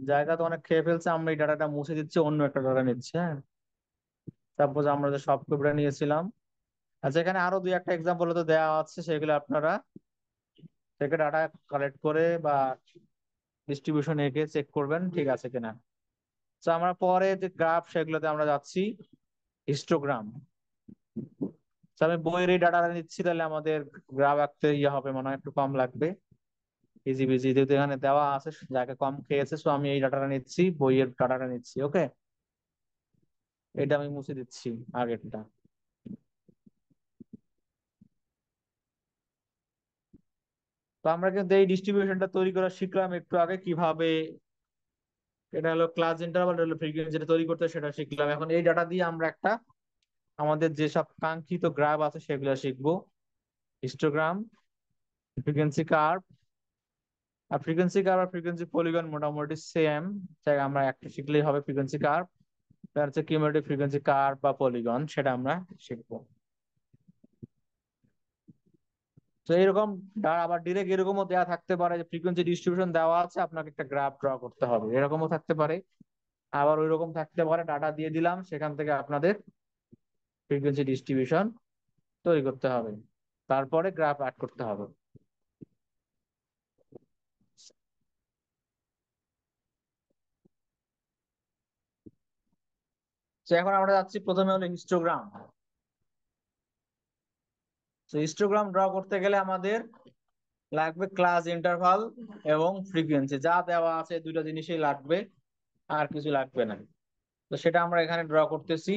জায়গা তো অনেক খেয়ে ফেলছে, আমরা এই ডাটাটা মুছে দিচ্ছি, অন্য একটা ডাটা নিচ্ছি। হ্যাঁ, সাপোজ আমরা যে সব কপিটা নিয়েছিলাম। আচ্ছা, এখানে আরো দুই একটা এক্সাম্পল তো দেওয়া আছে, সেগুলো আপনারা থেকে ডাটা কালেক্ট করে বা ডিস্ট্রিবিউশন এঁকে চেক করবেন ঠিক আছে কিনা। তো আমরা পরে যে গ্রাফ সেগুলোতে আমরা যাচ্ছি হিস্টোগ্রাম। আমি বইয়ের এই ডাটাটা নিচ্ছি, তাহলে আমাদের গ্রাফ আঁকতে ইয়ে হবে মনে হয় একটু কম লাগবে, ইজি বিজি, যেহেতু এখানে দেওয়া আছে জায়গা কম খেয়েছে। তো আমি এই ডাটাটা নিচ্ছি, বইয়ের ডাটাটা নিচ্ছি। ওকে, এটা আমি মুছে দিচ্ছি আগেরটা। তো আমরা কিন্তু এই ডিস্ট্রিবিউশনটা তৈরি করা শিখলাম একটু আগে কিভাবে। এটা হলো ক্লাস ইন্টারভাল, হলো ফ্রিকোয়েন্সি যেটা তৈরি করতে হয় সেটা শিখলাম। এখন এই ডাটা দিয়ে আমরা একটা আমাদের যেসব কাঙ্ক্ষিত গ্রাফ আছে সেগুলো শিখবো। Histogram, frequency curve. আর ফ্রিকোয়েন্সি কার্ভ আর ফ্রিকোয়েন্সি পলিগন মোটামুটি সেম, তাই আমরা একটা শিখলেই হবে ফ্রিকোয়েন্সি কার্ভ। তার হচ্ছে কিউমুলেটিভ ফ্রিকোয়েন্সি কার্ভ বা পলিগন, সেটা আমরা শিখবো। তো এরকম আবার ডিরেক্ট এরকমও দেওয়া থাকতে পারে যে ফ্রিকোয়েন্সি ডিস্ট্রিবিউশন দেওয়া আছে, আপনাকে একটা গ্রাফ ড্র করতে হবে, এরকমও থাকতে পারে। আবার ওই রকম থাকতে পারে ডাটা দিয়ে দিলাম, সেখান থেকে আপনাদের ফ্রিকোয়েন্সি ডিস্ট্রিবিউশন তৈরি করতে হবে, তারপরে গ্রাফ অ্যাড করতে হবে। তো এখন আমরা যাচ্ছি, প্রথমে হলো হিস্টোগ্রাম। তো হিস্টোগ্রাম ড্র করতে গেলে আমাদের লাগবে ক্লাস ইন্টারভাল এবং ফ্রিকোয়েন্সি, যা দেওয়া আছে দুইটা জিনিসই লাগবে, আর কিছু লাগবে না। তো সেটা আমরা এখানে ড্র করতেছি।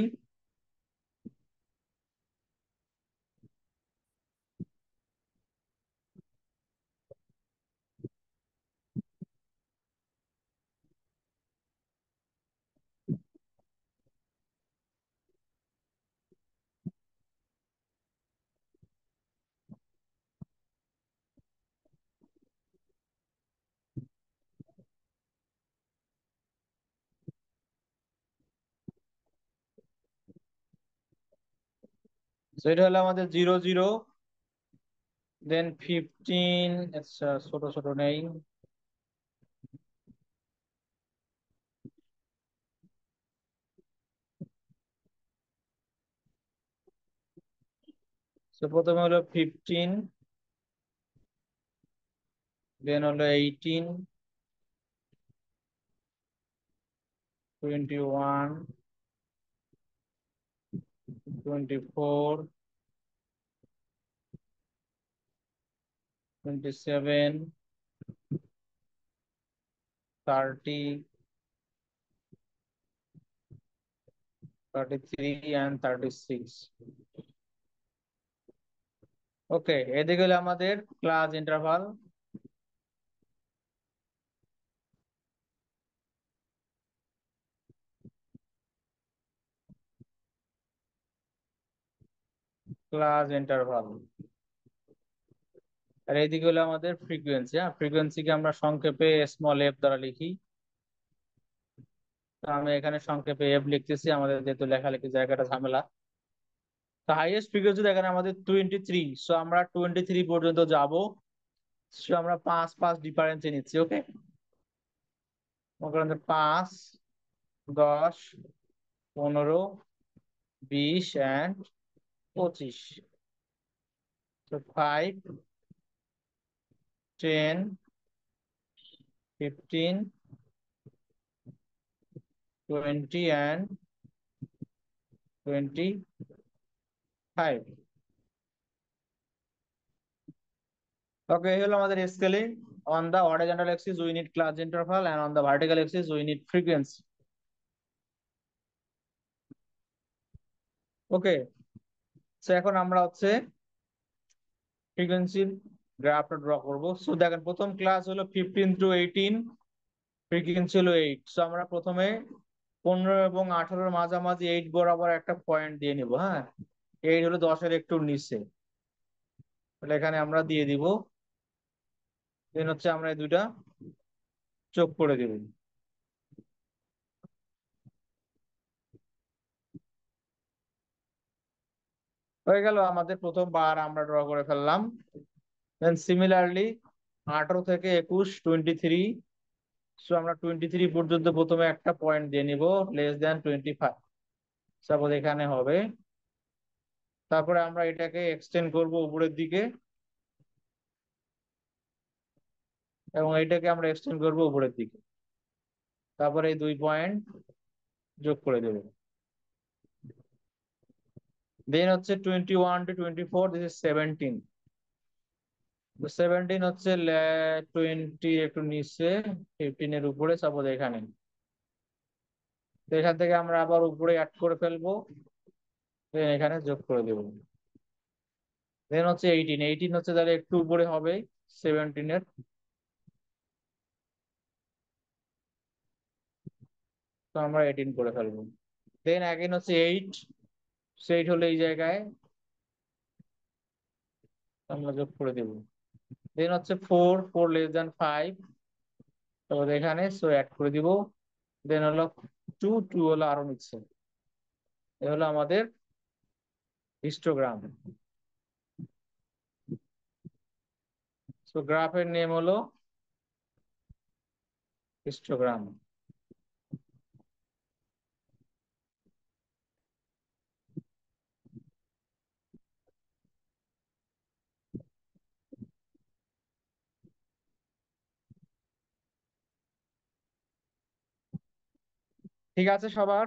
তো এটা হলো আমাদের 0 0, দেন 15, আচ্ছা ছোট ছোট নেই। তো প্রথমে হলো 15, দেন হলো 18, 21, 24, 27, 30, 33 and 36। ওকে, এদিকে হলো আমাদের ক্লাস ইন্টারভাল। ক্লাস ইন্টারভাল, আর এইদিকে হলো আমাদের ফ্রিকোয়েন্সি। হ্যাঁ, ফ্রিকোয়েন্সিকে আমরা সংক্ষেপে স্মল এফ দ্বারা লিখি। তো আমি এখানে সংক্ষেপে এফ লিখতেছি, আমাদের যেহেতু লেখালেখি জায়গাটা ঝামেলা। তো হাইয়েস্ট ফ্রিকোয়েন্সি এখানে আমাদের 23, সো আমরা 23 পর্যন্ত যাব। সো আমরা 5 5 ডিফারেন্সে নিচ্ছি। ওকে, মনে 5, 10, 15, 20 and 25। তো 5, 10, 15, 20 and 25। ওকে, এই হলো আমাদের scaling. On the horizontal axis we need class interval, and on the vertical axis we need frequency. Okay, so এখন আমরা হচ্ছে ফ্রিকোয়েন্সি গ্রাফটা ড্র করবো। সো দেখেন প্রথম ক্লাস হলো 15 to 18, ফ্রিকোয়েন্সি হলো 8। সো আমরা প্রথমে 15 এবং 18-র মাঝামাঝি 8 বরাবর একটা পয়েন্ট দিয়ে নিব। হ্যাঁ, 8 হলো 10-এর একটু নিচে, তাহলে এখানে আমরা দিয়ে দিব। দেন হচ্ছে আমরা এই দুইটা যোগ করে দিব। হয়ে গেল আমাদের প্রথম বার আমরা ড্র করে ফেললাম। দেন সিমিলারলি 18 থেকে 21, 23। সো আমরা 23 পর্যন্ত প্রথমে একটা পয়েন্ট দিয়ে নিব, <<25। সাপোজ এখানে হবে। তারপরে আমরা এটাকে এক্সটেন্ড করব উপরের দিকে, এবং এটাকে আমরা এক্সটেন্ড করব উপরের দিকে। তারপরে এই 2 পয়েন্ট যোগ করে দেব। দেন হচ্ছে 21 to 24, দিস ইজ 17। 17 হচ্ছে 20 একটু নিচে, 15-এর উপরে, সাপোজ এখানে। তো এখান থেকে আমরা আবার উপরে অ্যাড করে ফেলবো, দেন এখানে যোগ করে দেবো। দেন হচ্ছে 18। 18 হচ্ছে তাহলে একটু উপরে হবে 17-এর। তো আমরা 18 করে ফেলবো। দেন অ্যাগেন হচ্ছে 8। 8 হলো এই জায়গায়, আমরা যোগ করে দেবো। দেন হচ্ছে 4, 4 <<5। তো এখানে সো অ্যাড করে দিব। দেন হলো 2, 2 হলো আরো নিচ্ছে। এ হলো আমাদের হিস্টোগ্রাম। সো গ্রাফের নেম হলো হিস্টোগ্রাম। ঠিক আছে সবার?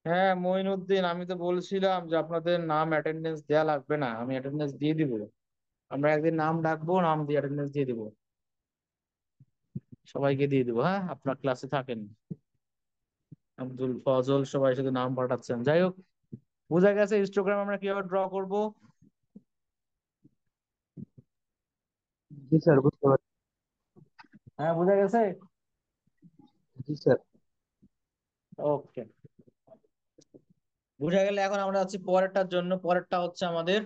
হ্যাঁ মঈনুদ্দিন, আমি তো বলছিলাম যে আপনাদের নাম অ্যাটেন্ডেন্স দেওয়া লাগবে না, আমি অ্যাটেন্ডেন্স দিয়ে দিব। আমরা একদিন নাম ডাকবো, নাম দিয়ে অ্যাটেন্ডেন্স দিয়ে দিব, সবাইকে দিয়ে দিব। হ্যাঁ, আপনার ক্লাসে থাকেন। আব্দুল ফজল, সবাই শুধু নাম পাঠাচ্ছেন। যাই হোক, বোঝা গেছে হিস্টোগ্রাম আমরা কিভাবে ড্র করব। জি স্যার, বুঝতে পারছি। হ্যাঁ বোঝা গেছে। জি স্যার। ওকে, বুঝা গেলে এখন আমরা আছি পরেরটার জন্য। পরেরটা হচ্ছে আমাদের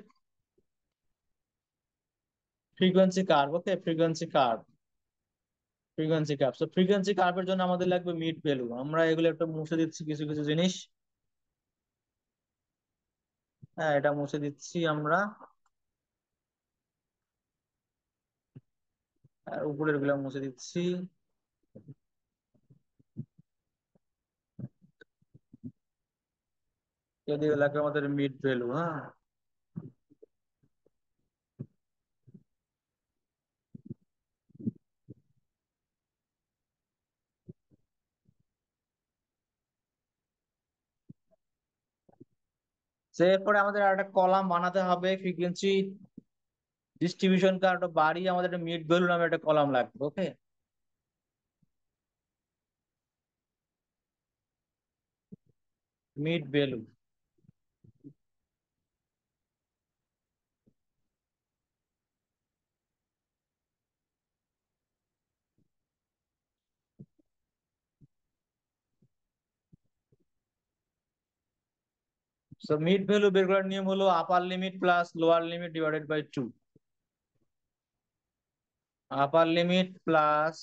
ফ্রিকোয়েন্সি কার্ভ। ওকে, ফ্রিকোয়েন্সি কার্ভ। ফ্রিকোয়েন্সি কার্ভ, তো ফ্রিকোয়েন্সি কার্ভের জন্য আমাদের লাগবে মিড ভ্যালু। আমরা এগুলো একটু মুছে দিচ্ছি কিছু কিছু জিনিস। হ্যাঁ, এটা মুছে দিচ্ছি আমরা। আর উপরের গুলো মুছে দিচ্ছি। যদি লাগবে আমাদের মিড ভ্যালু। হ্যাঁ, তো এরপরে আমাদের আর একটা কলাম বানাতে হবে। ফ্রিকোয়েন্সি ডিস্ট্রিবিউশন কার্ভ বাড়িয়ে আমাদের একটা মিড ভ্যালু নামে একটা কলাম লাগবে। Okay, mid value. So mid value বের করার নিয়ম হলো upper limit plus lower limit divided by 2। Upper limit plus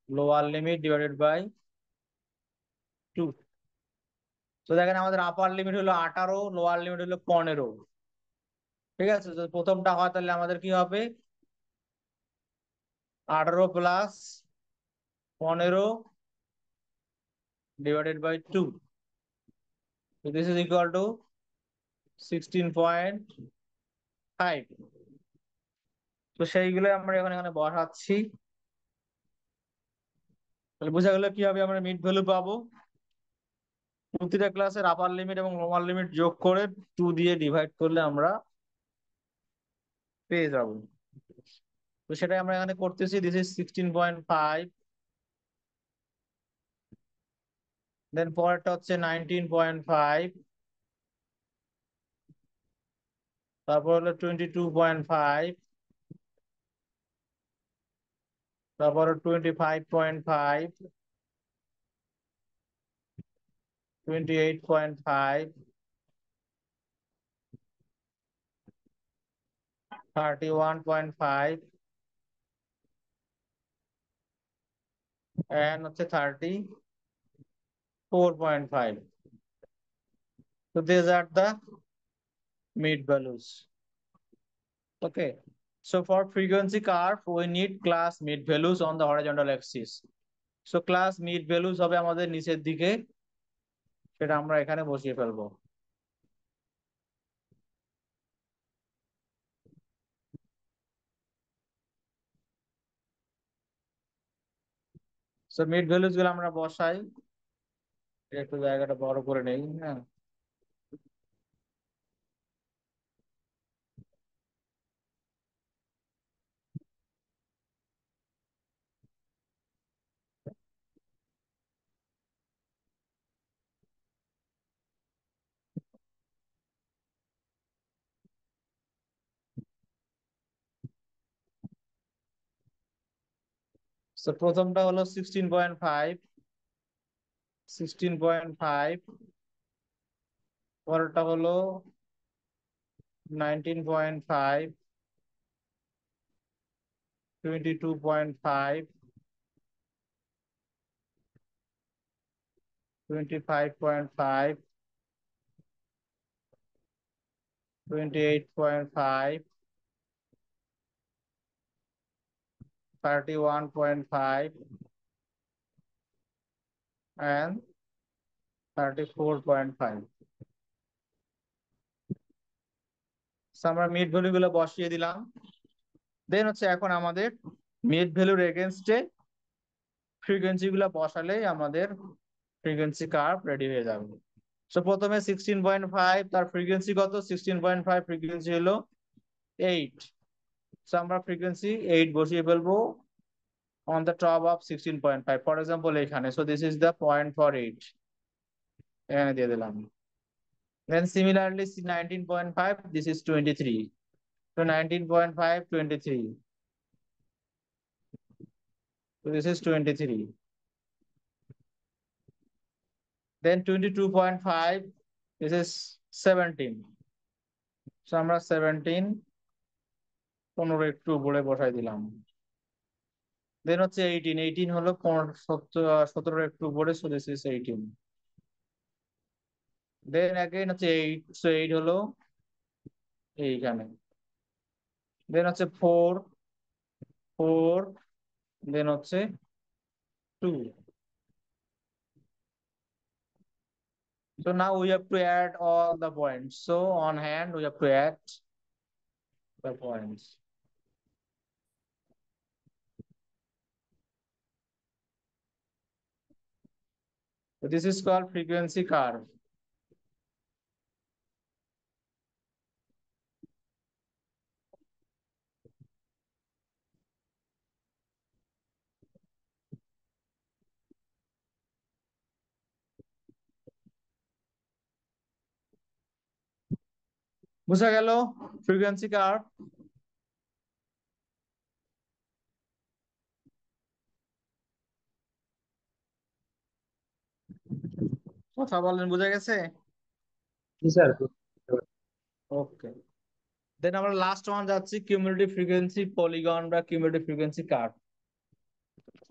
lower limit divided by 2। তো দেখেন আমাদের আপার লিমিট হলো 18, লোয়ার লিমিট হলো 15। ঠিক আছে, যদি প্রথমটা হয় তাহলে আমাদের কি হবে? 18 + 15 divided by 2। This is equal to 16.5। তো সেইগুলো আমরা এখন এখানে বসাচ্ছি। তাহলে বোঝা গেল কিভাবে আমরা মিড ভ্যালু পাবো। প্রতিটা ক্লাসের আপার লিমিট এবং লোয়ার লিমিট যোগ করে 2 দিয়ে ডিভাইড করলে আমরা পেয়ে যাব। তো সেটাই আমরা এখানে করতেছি। দিস ইজ 16.5 দেন পরেরটা হচ্ছে 19.5, তারপর হলো 22.5, তারপর 25.5, 28.5, 31.5 and হচ্ছে 34.5. So these are the mid values. Okay. So for frequency curve, we need class mid values on the horizontal axis. So class mid values হবে আমাদের নিচের দিকে, সেটা আমরা এখানে বসিয়ে ফেলবো। So mid values গুলো আমরা বসাই, একটু জায়গাটা বড় করে নেই। হ্যাঁ, so প্রথমটা হলো 16.5, 16.5, পরেরটা হলো 19.5, 22.5, 25.5, 28.5, 31.5 and 34.5. আমরা মিড ভ্যালু গুলো বসিয়ে দিলাম। দেন হচ্ছে এখন আমাদের মিড ভ্যালুর এগেনস্টে ফ্রিকোয়েন্সি গুলো বসালেই আমাদের ফ্রিকোয়েন্সি কার্ভ রেডি হয়ে যাবে। সো প্রথমে 16.5, তার ফ্রিকোয়েন্সি কত? 16.5 ফ্রিকোয়েন্সি হলো 8। সো আমরা ফ্রিকোয়েন্সি 8 বসিয়ে ফেলবো on the top of 16.5, for example এখানে। So this is the point for 8, এখানে দিয়ে দিলাম। Then similarly 19.5, this is 23, so 19.5, 23, so this is 23. Then 22.5, this is 17, so আমরা 17 15 একটু উপরে বসাই দিলাম। দেন হচ্ছে 18, 18 হলো 17 একটু উপরে, so this is 18. Then again হচ্ছে 8, so 8 হলো এইখানে। দেন হচ্ছে 4, 4, দেন হচ্ছে 2. So now we have to add all the points. So on hand we have to add the points. So this is called frequency curve. বুঝা গেল frequency curve? কথা বলেন, বুঝা গেছে? জি স্যার। ওকে, দেন আমরা লাস্ট ওয়ান যাচ্ছি, কিউমুলেটিভ ফ্রিকোয়েন্সি পলিগন বা কিউমুলেটিভ ফ্রিকোয়েন্সি কার্ভ।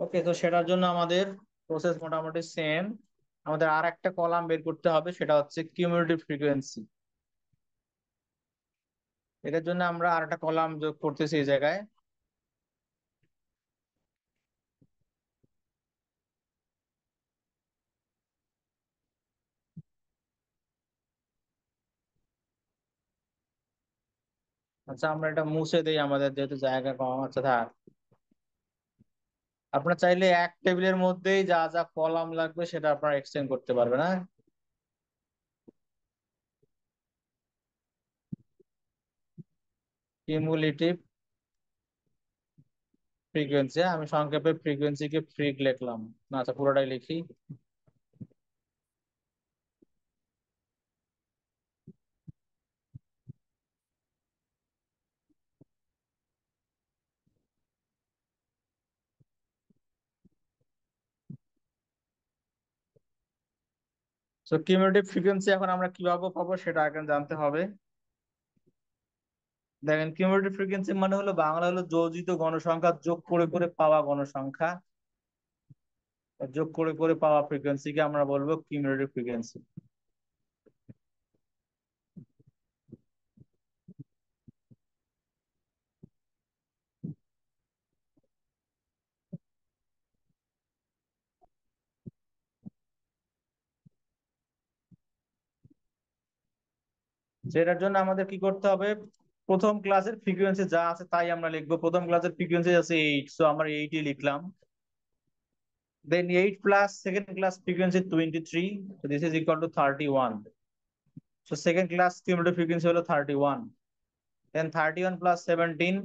ওকে, তো সেটার জন্য আমাদের প্রসেস মোটামুটি সেম। আমাদের আর একটা কলাম বের করতে হবে, সেটা হচ্ছে কিউমুলেটিভ ফ্রিকোয়েন্সি। এটার জন্য আমরা আর একটা কলাম যোগ করতেছি এই জায়গায়। আচ্ছা, আমরা এটা মুছে দিই, আমাদের যেহেতু জায়গা কম আছে। থাক, আপনার চাইলে এক টেবিলের মধ্যেই যা যা কলাম লাগবে সেটা আপনারা এক্সটেন্ড করতে পারবেন। হ্যাঁ, কিউমুলেটিভ ফ্রিকোয়েন্সি, আমি সংক্ষেপে ফ্রিকোয়েন্সিকে ফ্রিক লিখলাম না। আচ্ছা, পুরোটাই লিখি। তো কিউমুলেটিভ ফ্রিকোয়েন্সি এখন আমরা কিভাবে পাবো সেটা আগে জানতে হবে। দেখেন, কিউমুলেটিভ ফ্রিকোয়েন্সি মানে হলো বাংলা হলো যোজিত গণসংখ্যা যোগ করে করে পাওয়া গণসংখ্যা, যোগ করে করে পাওয়া ফ্রিকোয়েন্সিকে আমরা বলবো কিউমুলেটিভ ফ্রিকোয়েন্সি। সেটার জন্য আমাদের কি করতে হবে, প্রথম ক্লাসের ফ্রিকোয়েন্সি যা আছে তাই আমরা লিখবো। প্রথম ক্লাসের ফ্রিকোয়েন্সি আছে 8, সো আমরা 8ই লিখলাম। দেন 8 plus second class frequency 23, so this is equal to 31. So second class cumulative frequency হলো 31. Then 31 plus 17,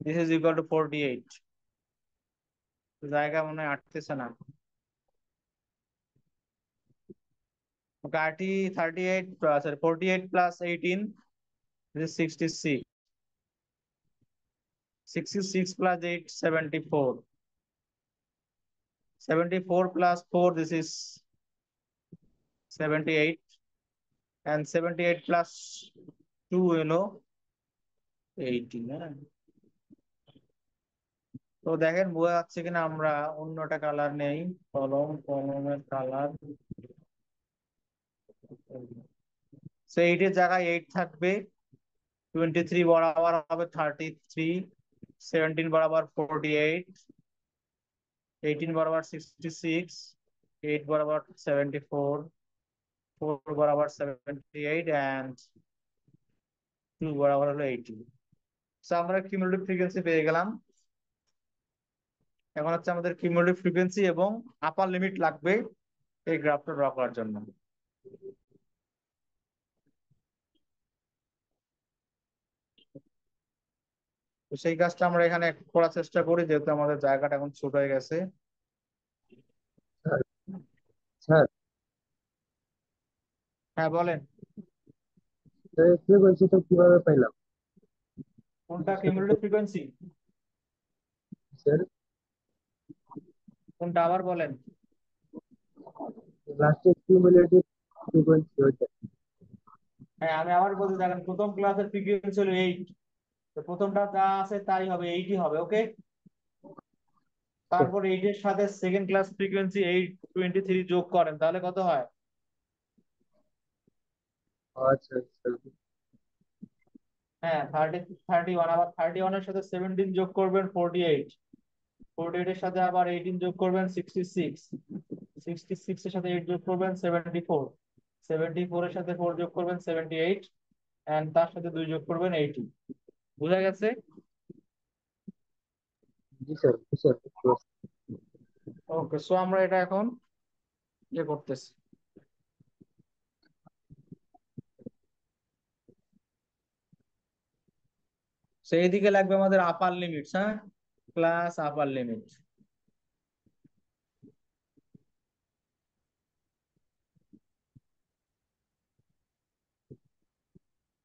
this is equal to 48. জায়গা মনে হয় আটতেছে না। Okay, 38, sorry, 48 plus 18, this is 66. 66 plus 8, 74. 74 plus 4, this is 78. And 78 plus 2, 18. হ্যাঁ, তো দেখেন বোঝা যাচ্ছে কিনা, আমরা অন্যটা কালার নেই, কলমের কালার। সো 8 এর জায়গায় 8 থাকবে, 23 বরাবর হবে 33, 17 বরাবর 48, 18 বরাবর 66, 8 বরাবর 74, 4 বরাবর 78 and 2 বরাবর হলো 80। সো আমরা কিউমুলেটিভ ফ্রিকোয়েন্সি পেয়ে গেলাম। এখন হচ্ছে আমাদের কিউমুলেটিভ ফ্রিকোয়েন্সি এবং আপার লিমিট লাগবে এই গ্রাফটা ড্র করার জন্য। তো সেই কাজটা আমরা এখানে করার চেষ্টা করি, যেহেতু আমাদের জায়গাটা এখন ছোট হয়ে গেছে। স্যার স্যার হ্যাঁ বলেন, ফ্রিকোয়েন্সি তো কিভাবে পাইলাম? কোনটা কিউমুলেটিভ ফ্রিকোয়েন্সি, স্যার কোনটা আবার বলেন। লাস্টে কিউমুলেটিভ ফ্রিকোয়েন্সি হইছে। হ্যাঁ, আমি আবার বলতে থাকেন, প্রথম ক্লাসের ফ্রিকোয়েন্সি হলো 8, তো প্রথমটা যা আছে তাই হবে, 8ই হবে। ওকে, তারপর 8 এর সাথে সেকেন্ড ক্লাস ফ্রিকোয়েন্সি 823 যোগ করেন, তাহলে কত হয়? আচ্ছা স্যার। হ্যাঁ, 31, আবার 31 এর সাথে 17 যোগ করবেন 48, 48 এর সাথে আবার 18 যোগ করবেন 66, 66 এর সাথে 8 যোগ করবেন 74, 74 এর সাথে 4 যোগ করবেন 78, এন্ড তার সাথে 2 যোগ করবেন 80। বুঝা গেছে? জি স্যার, জি স্যার। ওকে, সো আমরা এটা এখন ইয়ে করতেছি। সেই দিকে লাগবে আমাদের আপার লিমিটস, হ্যাঁ, class upper limit,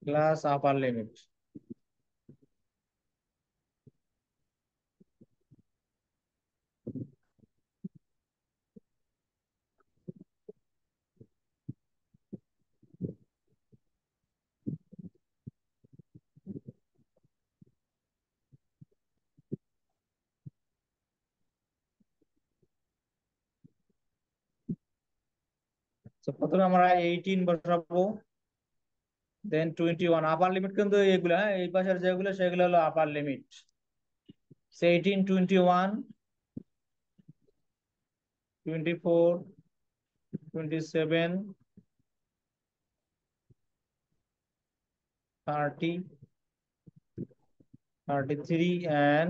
class upper limit. তো প্রথমে আমরা 18 বসাবো, দেন 21 আপার লিমিট, কিন্তু এগুলো, হ্যাঁ, এই পাশের যেগুলো সেগুলো হলো আপার লিমিট। 18, 21, 24, 27, 30, 33 and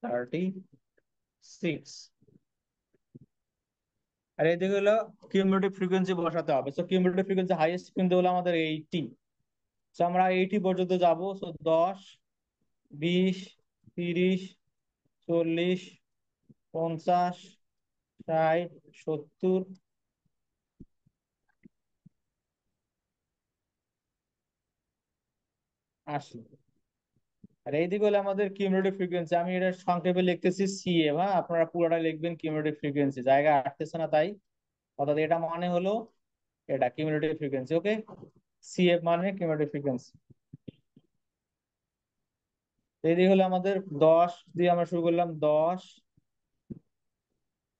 36। আর এদিকে হলো কিউমুলেটিভ ফ্রিকোয়েন্সি বসাতে হবে। সো কিউমুলেটিভ ফ্রিকোয়েন্সি হাইয়েস্ট কিন্তু হলো আমাদের 80। সো আমরা 80 পর্যন্ত যাব। সো 10, 20, 30, 40, 50, 60, 70, 80। আর এইদিকে হলো আমাদের কিউমুলেটিভ ফ্রিকোয়েন্সি। আমি এটা সংক্ষেপে লিখতেছি সিএ, হ্যাঁ, আপনারা পুরোটা লিখবেন কিউমুলেটিভ ফ্রিকোয়েন্সি, জায়গা আটতেছে না তাই। অর্থাৎ এটা মানে হলো এটা কিউমুলেটিভ ফ্রিকোয়েন্সি। ওকে, সিএফ মানে কিউমুলেটিভ ফ্রিকোয়েন্সি। এদিকে হলো আমাদের 10 দিয়ে আমরা শুরু করলাম, 10,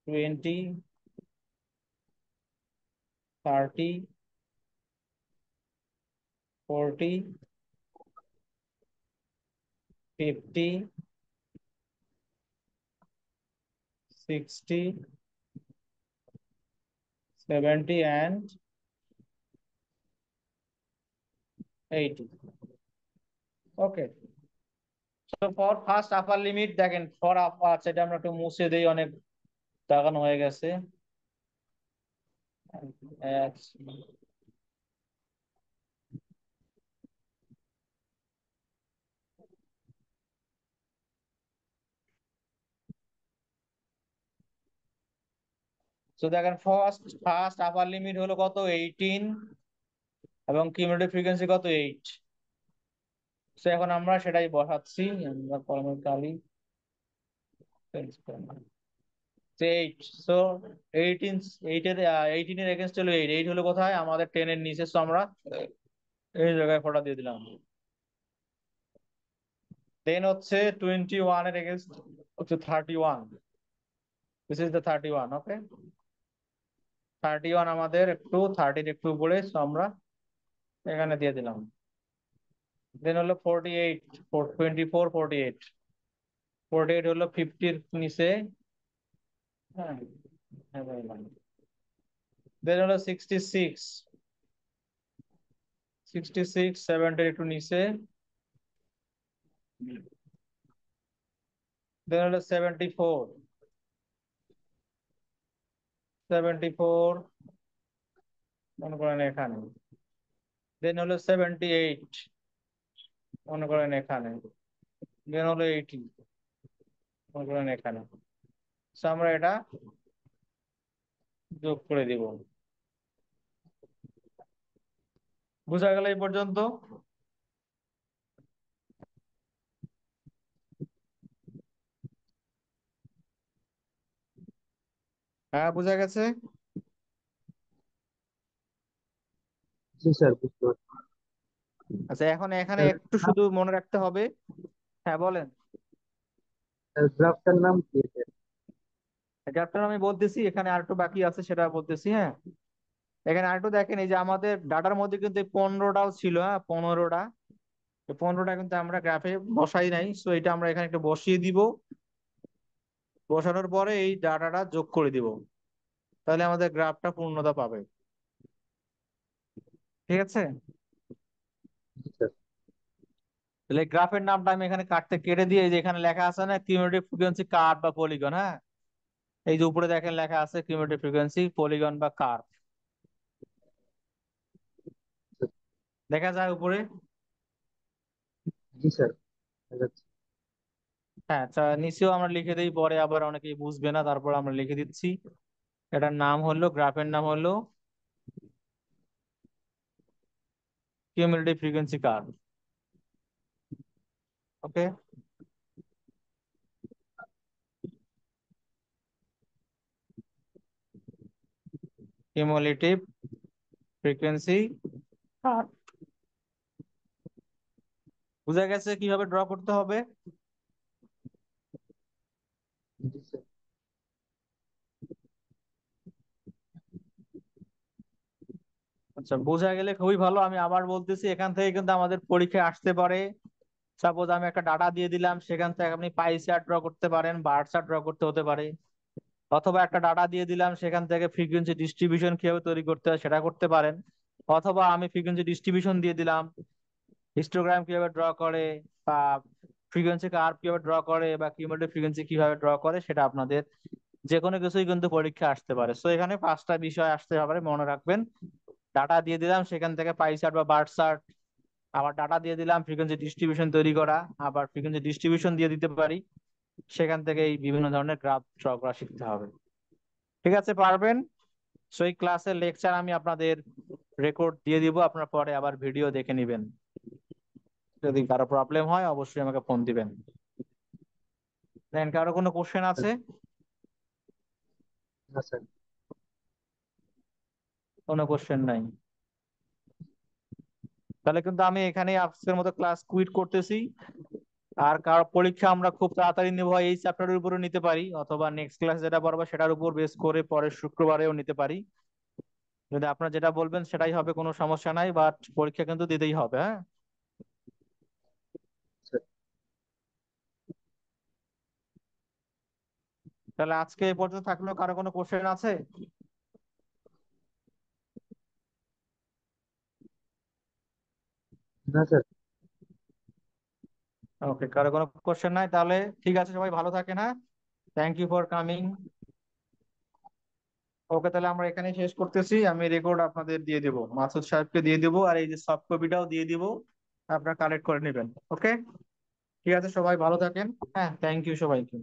20, 30, 40, 50, 60, 70 and 80। ওকে, তো ফর ফার্স্ট আপার লিমিট দেখেন, ফর আপার, সেটা আমরা একটু মুছে দেই, অনেক দাগানো হয়ে গেছে। তো দেখেন ফার্স্ট ফার্স্ট আপার লিমিট হলো কত, 18, এবং কিউমুলেটিভ ফ্রিকোয়েন্সি কত, 8। তো এখন আমরা সেটাই বসাচ্ছি, আমরা কলমের কালি চেঞ্জ করব। 8, সো 18, 18 এর এগেনস্ট হলো 8, 8 হলো কোথায়, আমাদের 10 এর নিচে, তো আমরা এই জায়গায় ফোটা দিয়ে দিলাম। দেন হচ্ছে 21 এর এগেনস্ট হচ্ছে 31, দিস ইজ দ্য 31। ওকে, 31 আমাদের একটু 30 একটু উপরে, so আমরা এখানে দিয়ে দিলাম। দেন হলো 48, 24, 48, 48 হলো 50 এর নিচে। হ্যাঁ, দেন হলো 66, 66, 70 একটু নিচে। দেন হলো 74, 74 মনে করেন এখানে। দেন হলো 78 মনে করেন এখানে। দেন হলো 80 মনে করেন এখানে। So আমরা এটা যোগ করে দিব। বুঝা গেল এই পর্যন্ত? হ্যাঁ, বুঝা গেছে। জি স্যার, বুঝতে পারছি। আচ্ছা, এখন এখানে একটু শুধু মনে রাখতে হবে। হ্যাঁ, বলেন। গ্রাফটার নাম কি স্যার? চ্যাপ্টার আমি বলতেছি, এখানে আরেকটু বাকি আছে, সেটা বলতেছি। হ্যাঁ, এখানে আরেকটু দেখেন, এই যে আমাদের ডাটার মধ্যে কিন্তু এই 15টাও ছিল। হ্যাঁ, 15টা, 15টা কিন্তু আমরা গ্রাফে বসাই নাই, সো এটা আমরা এখানে একটু বসিয়ে দিব। বসানোর পরে এই ডাটাটা যোগ করে দিব, তাহলে আমাদের গ্রাফটা পূর্ণতা পাবে। ঠিক আছে, জি স্যার। তাহলে গ্রাফের নামটা আমি এখানে কাটতে কেটে দিয়ে, এই যে এখানে লেখা আছে না কিউমুলেটিভ ফ্রিকোয়েন্সি কার্ভ বা পলিগন। হ্যাঁ, এই যে উপরে দেখেন লেখা আছে কিউমুলেটিভ ফ্রিকোয়েন্সি পলিগন বা কার্ভ, দেখা যায় উপরে। জি স্যার, দেখা যাচ্ছে। হ্যাঁ, আচ্ছা, নিচেও আমরা লিখে দিই, পরে আবার অনেকেই বুঝবে না, তারপর আমরা লিখে দিচ্ছি। এটার নাম হলো, গ্রাফের নাম হলো কিউমুলেটিভ ফ্রিকোয়েন্সি কার্ভ। ওকে, কিউমুলেটিভ ফ্রিকোয়েন্সি কার্ভ। বুঝা গেছে কিভাবে ড্র করতে হবে? জি স্যার। আচ্ছা, বোঝা গেলে খুবই ভালো। আমি আবার বলতেছি, এখান থেকে কিন্তু আমাদের পরীক্ষায় আসতে পারে। সাপোজ আমি একটা ডাটা দিয়ে দিলাম, সেখান থেকে আপনি পাই চার্ট ড্র করতে পারেন, বার চার্ট ড্র করতে হতে পারে। অথবা একটা ডাটা দিয়ে দিলাম, সেখান থেকে ফ্রিকোয়েন্সি ডিস্ট্রিবিউশন কিভাবে তৈরি করতে হয় সেটা করতে পারেন। অথবা আমি ফ্রিকোয়েন্সি ডিস্ট্রিবিউশন দিয়ে দিলাম, হিস্টোগ্রাম কিভাবে ড্র করে, বা ফ্রিকোয়েন্সি কার্ভ কিভাবে ড্র করে, বা কিউমুলেটিভ ফ্রিকোয়েন্সি কিভাবে ড্র করে, সেটা আপনাদের যে কোনো কিছুই কিন্তু পরীক্ষা আসতে পারে। সো এখানে 5টা বিষয় আসতে পারে, মনে রাখবেন। ডাটা দিয়ে দিলাম, সেখান থেকে পাই চার্ট বা বার চার্ট। আবার ডাটা দিয়ে দিলাম, ফ্রিকোয়েন্সি ডিস্ট্রিবিউশন তৈরি করা। আবার ফ্রিকোয়েন্সি ডিস্ট্রিবিউশন দিয়ে দিতে পারি, সেখান থেকে এই বিভিন্ন ধরনের গ্রাফ ড্র করা শিখতে হবে। ঠিক আছে, পারবেন? সো এই ক্লাসের লেকচার আমি আপনাদের রেকর্ড দিয়ে দিব, আপনার পরে আবার ভিডিও দেখে নিবেন। যদি কারো প্রবলেম হয় অবশ্যই আমাকে ফোন দিবেন। দেন কারো কোনো কোশ্চেন আছে? না স্যার। কোনো কোশ্চেন নাই। তাহলে কিন্তু আমি এখানেই আজকের মতো ক্লাস কুইট করতেছি। আর কার পরীক্ষা আমরা খুব তাড়াতাড়ি নেবো হয় এই চ্যাপ্টারের উপরে নিতে পারি, অথবা নেক্সট ক্লাস যেটা পড়বো সেটার উপর বেস করে পরের শুক্রবারেও নিতে পারি। যদি আপনারা যেটা বলবেন সেটাই হবে, কোনো সমস্যা নাই, বাট পরীক্ষা কিন্তু দিতেই হবে, হ্যাঁ। তাহলে আজকে এই পর্যন্ত থাকলো, কারো কোনো কোশ্চেন আছে? না স্যার। ওকে, কারো কোনো কোশ্চেন নাই, তাহলে ঠিক আছে, সবাই ভালো থাকেন, হ্যাঁ। Thank you for coming. Okay, তাহলে আমরা এখানে শেষ করতেছি। আমি রেকর্ড আপনাদের দিয়ে দেবো, মাসুদ সাহেবকে দিয়ে দেবো, আর এই যে সফট কপিটাও দিয়ে দিব, আপনারা কালেক্ট করে নেবেন। ওকে, ঠিক আছে, সবাই ভালো থাকেন। হ্যাঁ, থ্যাংক ইউ সবাইকে।